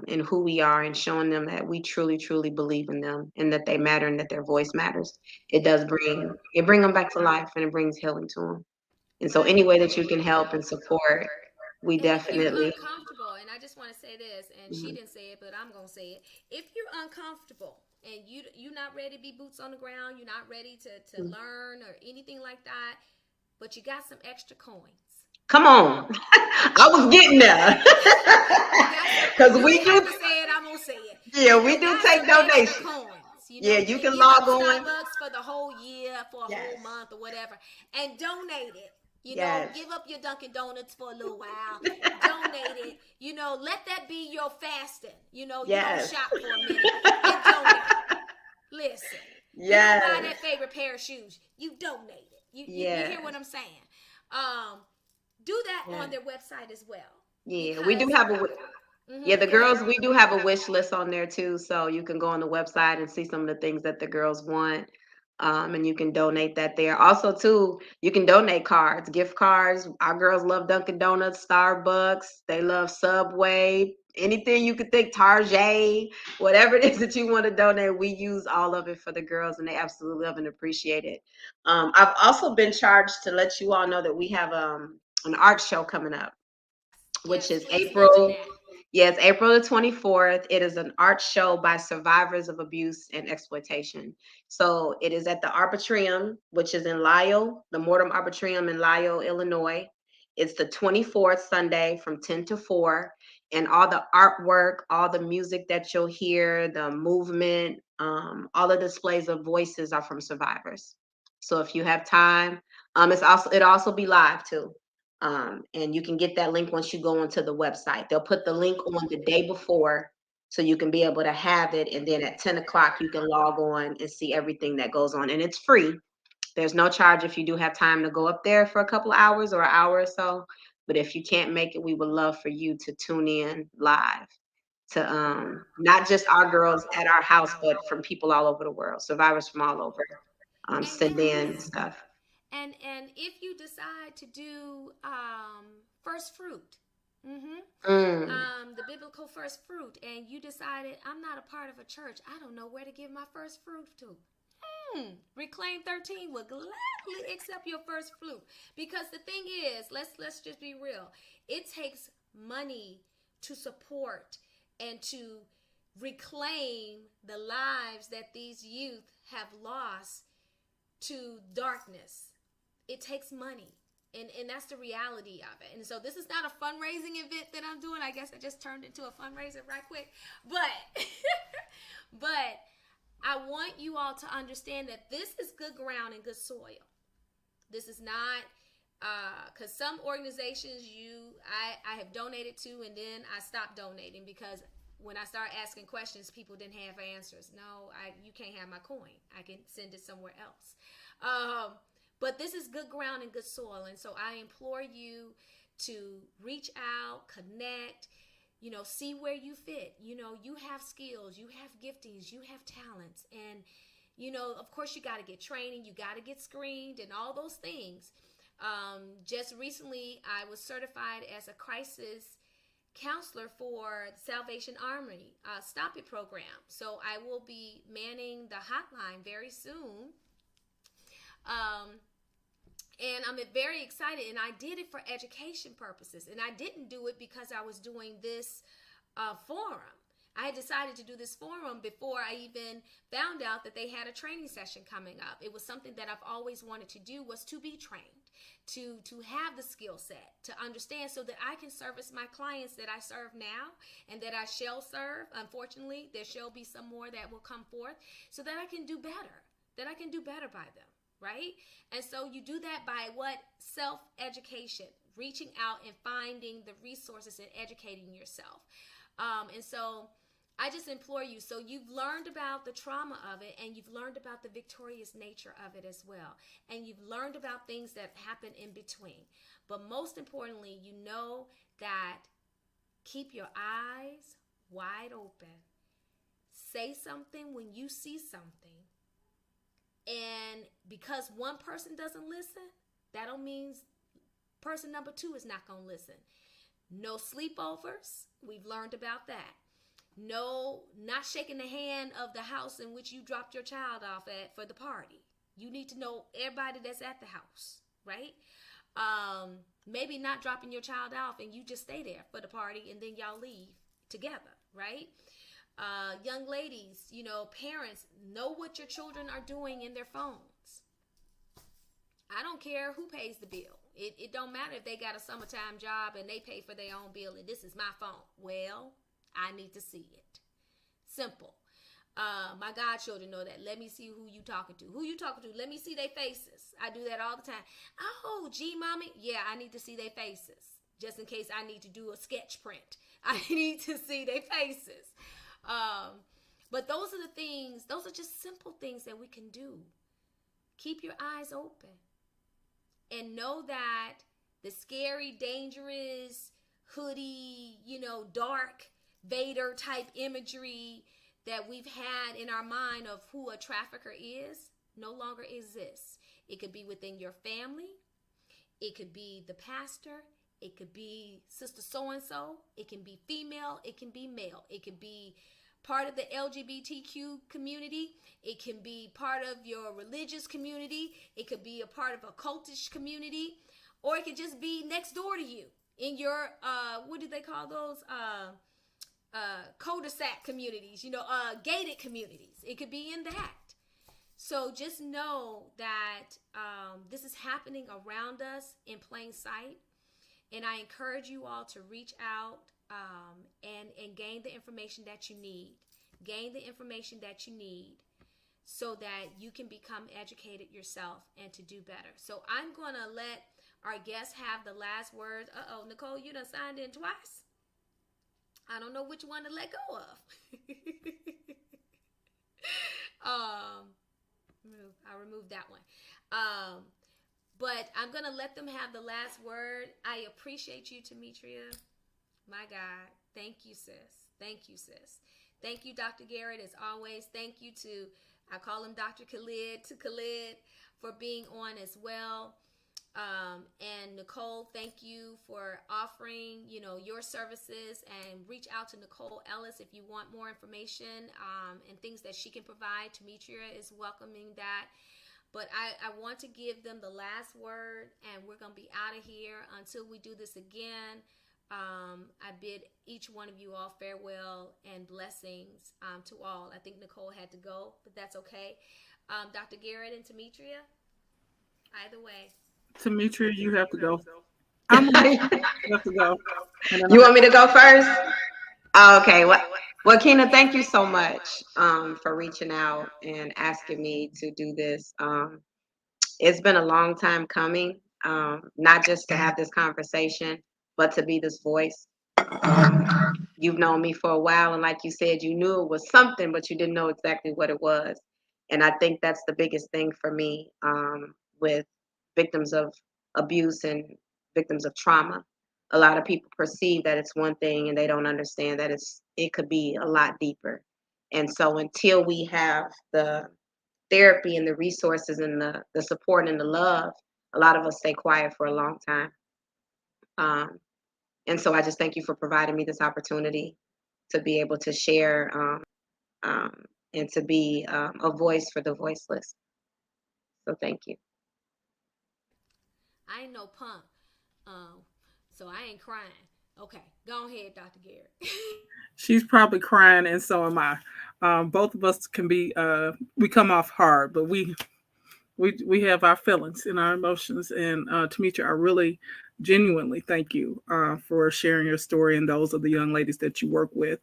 in who we are and showing them that we truly, truly believe in them and that they matter and that their voice matters. It does bring them back to life, and it brings healing to them. And so any way that you can help and support, we definitely. If you're uncomfortable, and I just want to say this, and she didn't say it, but I'm going to say it. If you're uncomfortable and you're not ready to be boots on the ground, you're not ready to learn or anything like that, but you got some extra coins. Come on. I was getting there. Because we do. Say it, I'm going to say it. Yeah, we do take donations. Coins, you know, you can log on. Starbucks for the whole year, for a whole month or whatever, and donate it. You know, give up your Dunkin' Donuts for a little while. Donate it. You know, let that be your fasting. You know, you don't shop for a minute and donate. Listen. You don't buy that favorite pair of shoes. You donate it. You hear what I'm saying? Do that on their website as well. Yeah, we do have a. Yeah, the Go girls, ahead. we do have a wish list on there too, so you can go on the website and see some of the things that the girls want. And you can donate that there. Also, too, you can donate cards, gift cards. Our girls love Dunkin' Donuts, Starbucks. They love Subway, anything you could think, Target, whatever it is that you want to donate. We use all of it for the girls, and they absolutely love and appreciate it. I've also been charged to let you all know that we have an art show coming up, which Yes, is please mention April. that. Yeah, it's April the 24th. It is an art show by survivors of abuse and exploitation. So it is at the Arbitrium, which is in Lyle, the Mortem Arbitrium in Lyle, Illinois. It's the 24th Sunday from 10 to 4. And all the artwork, all the music that you'll hear, the movement, all the displays of voices are from survivors. So if you have time, it'll also be live too. And you can get that link once you go onto the website. They'll put the link on the day before so you can be able to have it. And then at 10 o'clock, you can log on and see everything that goes on. And it's free. There's no charge if you do have time to go up there for a couple of hours or an hour or so. But if you can't make it, we would love for you to tune in live to not just our girls at our house, but from people all over the world, survivors from all over, And send in yes, stuff. and if you decide to do first fruit, Mm. the biblical first fruit, and you decided I'm not a part of a church, I don't know where to give my first fruit to. Reclaim 13 will gladly accept your first fruit, because the thing is, let's just be real. It takes money to support and to reclaim the lives that these youth have lost to darkness. It takes money. And that's the reality of it. And so this is not a fundraising event that I'm doing. I guess I just turned into a fundraiser right quick. But but I want you all to understand that this is good ground and good soil. This is not because some organizations I have donated to, and then I stopped donating because when I start asking questions, people didn't have answers. No, you can't have my coin. I can send it somewhere else. But this is good ground and good soil, and so I implore you to reach out, connect, see where you fit. You have skills, you have giftings, you have talents, and of course you got to get training, you got to get screened and all those things. Just recently I was certified as a crisis counselor for Salvation Army Stop It program. So I will be manning the hotline very soon. And I'm very excited, and I did it for education purposes, and I didn't do it because I was doing this forum. I had decided to do this forum before I even found out that they had a training session coming up. It was something that I've always wanted to do, was to be trained, to have the skill set, to understand, so that I can service my clients that I serve now and that I shall serve. Unfortunately, there shall be some more that will come forth, so that I can do better by them. Right? And so you do that by what? Self-education, reaching out and finding the resources and educating yourself. And so I just implore you. So you've learned about the trauma of it, and you've learned about the victorious nature of it as well. And you've learned about things that happen in between. But most importantly, you know that keep your eyes wide open. Say something when you see something. And because one person doesn't listen, that don't mean person number 2 is not going to listen. No sleepovers. We've learned about that. No, not shaking the hand of the house in which you dropped your child off at for the party. You need to know everybody that's at the house, right? Maybe not dropping your child off and you just stay there for the party and then y'all leave together, right? Young ladies, parents, know what your children are doing in their phones. I don't care who pays the bill. It don't matter if they got a summertime job and they pay for their own bill and this is my phone. Well, I need to see it. Simple. My godchildren know that. Let me see who you talking to. Who you talking to? Let me see their faces. I do that all the time. Oh, gee, mommy. Yeah, I need to see their faces. Just in case I need to do a sketch print. I need to see their faces. But those are the things, those are just simple things that we can do. Keep your eyes open and know that the scary, dangerous, hoodie, dark Vader type imagery that we've had in our mind of who a trafficker is no longer exists. It could be within your family. It could be the pastor. It could be sister so-and-so. It can be female. It can be male. It could be part of the LGBTQ community. It can be part of your religious community. It could be a part of a cultish community. Or it could just be next door to you in your, what do they call those? Cul-de-sac communities, gated communities. It could be in that. So just know that this is happening around us in plain sight. And I encourage you all to reach out and gain the information that you need. Gain the information that you need so that you can become educated yourself and to do better. So I'm going to let our guests have the last words. Nicole, you done signed in twice. I don't know which one to let go of. I'll remove that one. But I'm going to let them have the last word. I appreciate you, Tamitra. My God. Thank you, sis. Thank you, sis. Thank you, Dr. Garrett, as always. Thank you to, I call him Dr. Khalid, for being on as well. And Nicole, thank you for offering, your services, and reach out to Nicole Ellis if you want more information and things that she can provide. Tamitra is welcoming that. But I want to give them the last word, and we're going to be out of here until we do this again. I bid each one of you all farewell and blessings to all. I think Nicole had to go, but that's okay. Dr. Garrett and Tamitra, either way. Tamitra, you have to go. You have to go. You want me to go first? Oh, okay. Well, Keena, thank you so much for reaching out and asking me to do this. It's been a long time coming, not just to have this conversation, but to be this voice. You've known me for a while, and like you said, you knew it was something, but you didn't know exactly what it was. And I think that's the biggest thing for me with victims of abuse and victims of trauma. A lot of people perceive that it's one thing, and they don't understand that it could be a lot deeper. And so until we have the therapy and the resources and the support and the love, a lot of us stay quiet for a long time. And so I just thank you for providing me this opportunity to be able to share and to be a voice for the voiceless. So thank you. I ain't no punk, so I ain't crying. Okay, go ahead, Dr. Garrett. She's probably crying, and so am I. Both of us can be. We come off hard, but we have our feelings and our emotions. And Tamitra, I really genuinely thank you for sharing your story and those of the young ladies that you work with.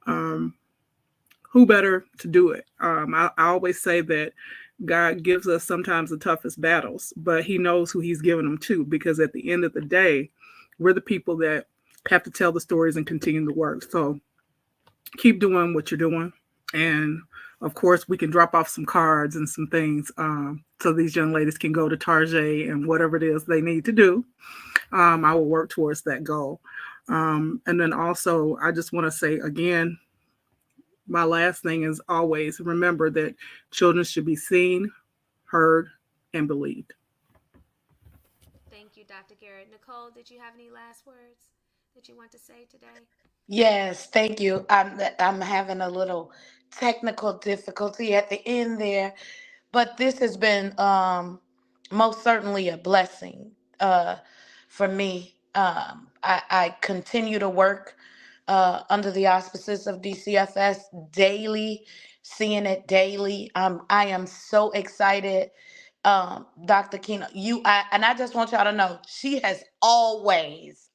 Who better to do it? I always say that God gives us sometimes the toughest battles, but he knows who he's giving them to, because at the end of the day, we're the people that have to tell the stories and continue to work. So keep doing what you're doing. And of course, we can drop off some cards and some things so these young ladies can go to Target and whatever it is they need to do. I will work towards that goal. And then also, I just want to say again, my last thing is always remember that children should be seen, heard, and believed. Thank you, Dr. Garrett. Nicole, did you have any last words that you want to say today? Yes, thank you. I'm having a little technical difficulty at the end there, but this has been most certainly a blessing for me. I continue to work under the auspices of DCFS daily, seeing it daily. I am so excited, Dr. Keena. And I just want y'all to know, she has always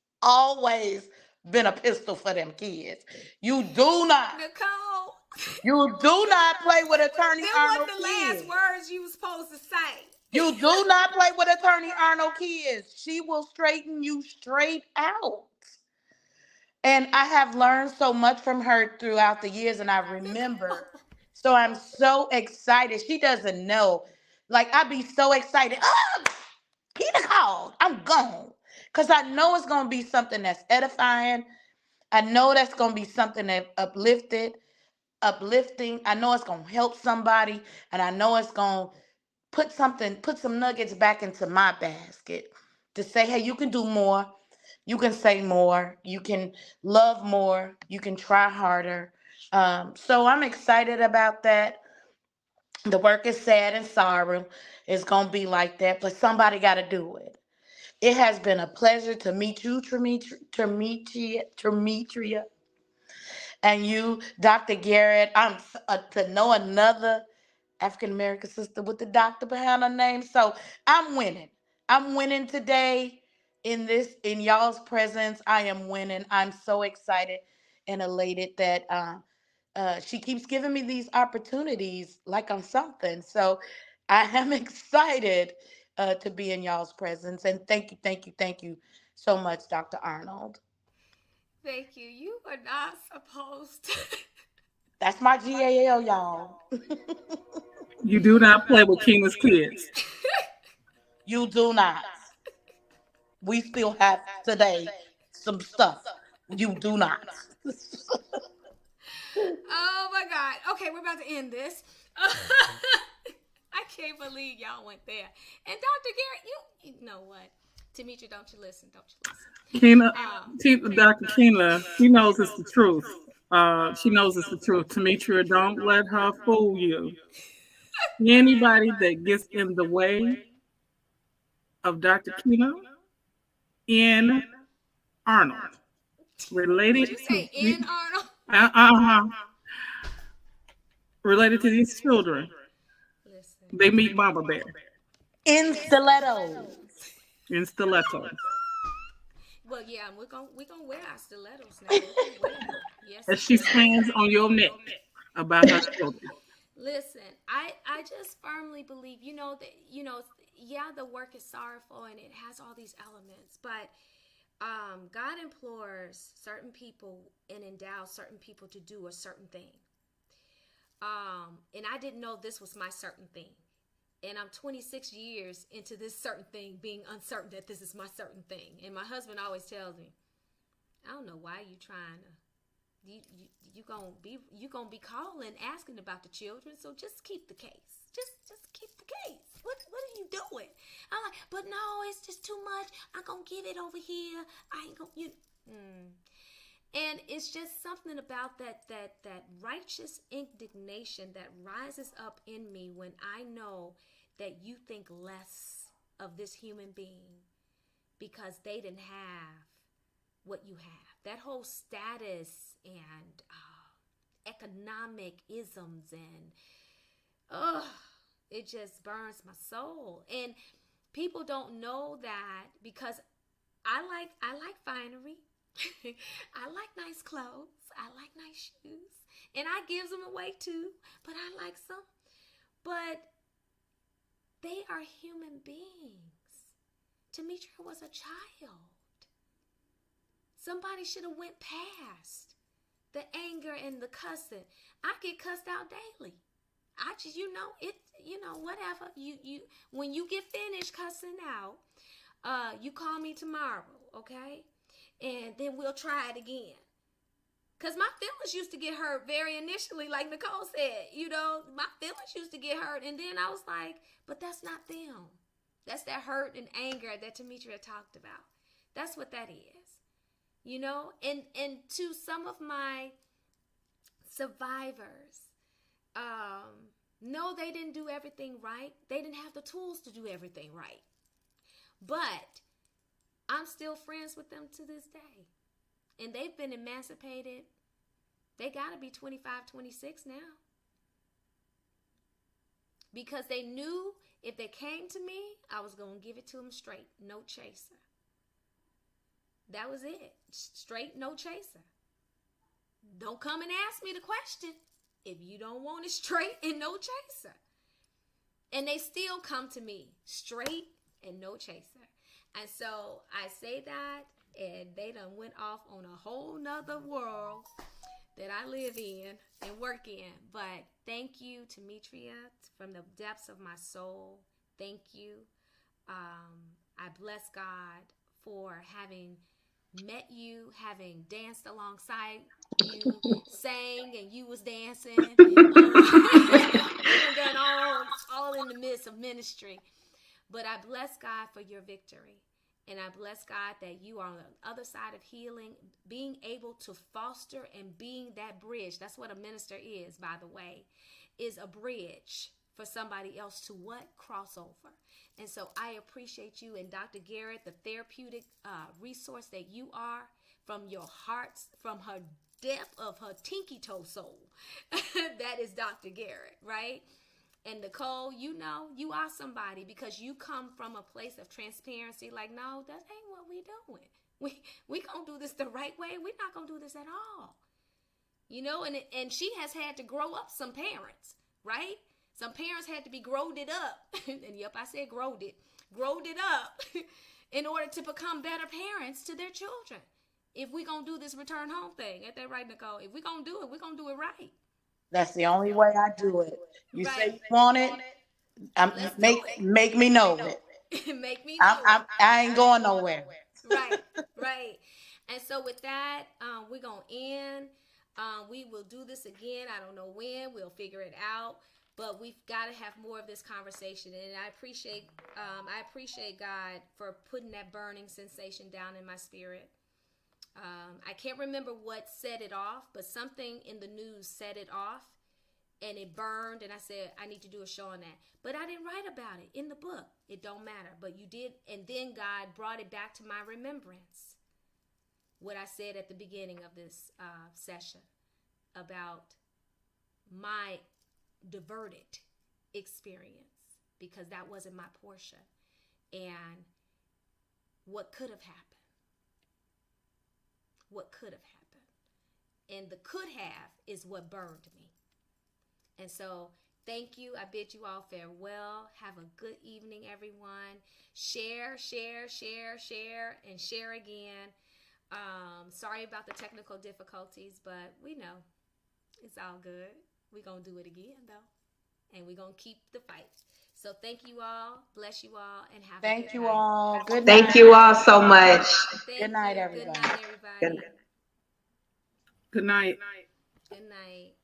been a pistol for them kids. You do not. Nicole. You do not play with Attorney Arnold Them wasn't the kids. last words you was supposed to say. You do not play with Attorney Arnold kids. She will straighten you straight out. And I have learned so much from her throughout the years, and I remember. So I'm so excited. She doesn't know. Like, I'd be so excited. Oh, he called. I'm gone. Because I know it's going to be something that's edifying. I know that's going to be something that uplifting. I know it's going to help somebody, and I know it's going to put some nuggets back into my basket to say, hey, you can do more. You can say more. You can love more. You can try harder. So I'm excited about that. The work is sad and sorrow. It's going to be like that, but somebody got to do it. It has been a pleasure to meet you, Tamitria, and you, Dr. Garrett. To know another African American sister with the doctor behind her name. So I'm winning. I'm winning today in y'all's presence. I am winning. I'm so excited and elated that she keeps giving me these opportunities like I'm something. So I am excited to be in y'all's presence. And thank you so much, Dr. Arnold. Thank you. You are not supposed to. That's my GAL, y'all. You do not play with Keena's kids. You do not. We still have today some stuff. You do not. Oh my God. Okay, we're about to end this. I can't believe y'all went there. And Dr. Garrett, you know what? Tamitra, don't you listen. Don't you listen. Keena, Dr. Keena, she knows it's the truth. She knows it's the truth. Tamitra, don't let her fool you. Anybody that gets in the way of Dr. Keena in Arnold, related Did you to say in Arnold? uh-huh, related to these children, Listen. they meet Mama Bear In stilettos. in stilettos. Well, yeah, we're gonna wear our stilettos now. We're gonna wear them. Yes, As she stands on your neck about her children. Listen, I just firmly believe, that, yeah, the work is sorrowful and it has all these elements, but God implores certain people and endows certain people to do a certain thing. And I didn't know this was my certain thing. And I'm 26 years into this certain thing being uncertain that this is my certain thing. And my husband always tells me, I don't know why you trying to. You gonna be calling asking about the children, so just keep the case. Just keep the case. What are you doing? I'm like, but no, it's just too much. I'm gonna give it over here. I ain't gonna And it's just something about that righteous indignation that rises up in me when I know that you think less of this human being because they didn't have what you have. That whole status and economic isms and it just burns my soul. And people don't know that because I like finery. I like nice clothes. I like nice shoes. And I gives them away too, but I like some. But they are human beings. Tamitra was a child. Somebody should have went past the anger and the cussing. I get cussed out daily. I just, whatever. You when you get finished cussing out, you call me tomorrow, okay? And then we'll try it again. Because my feelings used to get hurt very initially, like Nicole said. My feelings used to get hurt. And then I was like, but that's not them. That's that hurt and anger that Tamitra talked about. That's what that is. And to some of my survivors, no, they didn't do everything right. They didn't have the tools to do everything right. But I'm still friends with them to this day. And they've been emancipated. They got to be 25, 26 now. Because they knew if they came to me, I was going to give it to them straight. No chaser. That was it. Straight, no chaser. Don't come and ask me the question if you don't want it straight and no chaser. And they still come to me straight and no chaser. And so I say that, and they done went off on a whole nother world that I live in and work in. But thank you, Tamitra, from the depths of my soul. Thank you. I bless God for having met you, having danced alongside you, sang and you was dancing. We done done all in the midst of ministry. But I bless God for your victory. And I bless God that you are on the other side of healing, being able to foster and being that bridge. That's what a minister is, by the way, is a bridge for somebody else to what? Crossover. And so I appreciate you and Dr. Garrett, the therapeutic resource that you are, from your hearts, from her depth of her tinky toe soul. That is Dr. Garrett, right? And Nicole, you know, you are somebody because you come from a place of transparency. Like, no, that ain't what we doing. We gonna do this the right way. We're not gonna do this at all. You know, and she has had to grow up some parents, right? Some parents had to be growed it up. And yep, I said growed it up in order to become better parents to their children. If we gonna do this return home thing, ain't that right, Nicole? If we gonna do it, we're gonna do it right. That's the only way I do it. You Right. say you want it, make me know it. Make me know. I ain't going nowhere. Right. And so with that, we're going to end. We will do this again. I don't know when. We'll figure it out. But we've got to have more of this conversation. And I appreciate God for putting that burning sensation down in my spirit. I can't remember what set it off, but something in the news set it off. And it burned, and I said, I need to do a show on that. But I didn't write about it in the book. It don't matter. But you did, and then God brought it back to my remembrance. What I said at the beginning of this session about my diverted experience, because that wasn't my portion. And what could have happened. What could have happened. And the could have is what burned me. And so, thank you. I bid you all farewell. Have a good evening, everyone. Share, and share again. Sorry about the technical difficulties, but we know it's all good. We're going to do it again, though. And we're going to keep the fight. So, thank you all. Bless you all. And have a good night. Thank you all. Good night. Thank you all so much. Good night, everybody. Good night, everybody. Good night. Good night.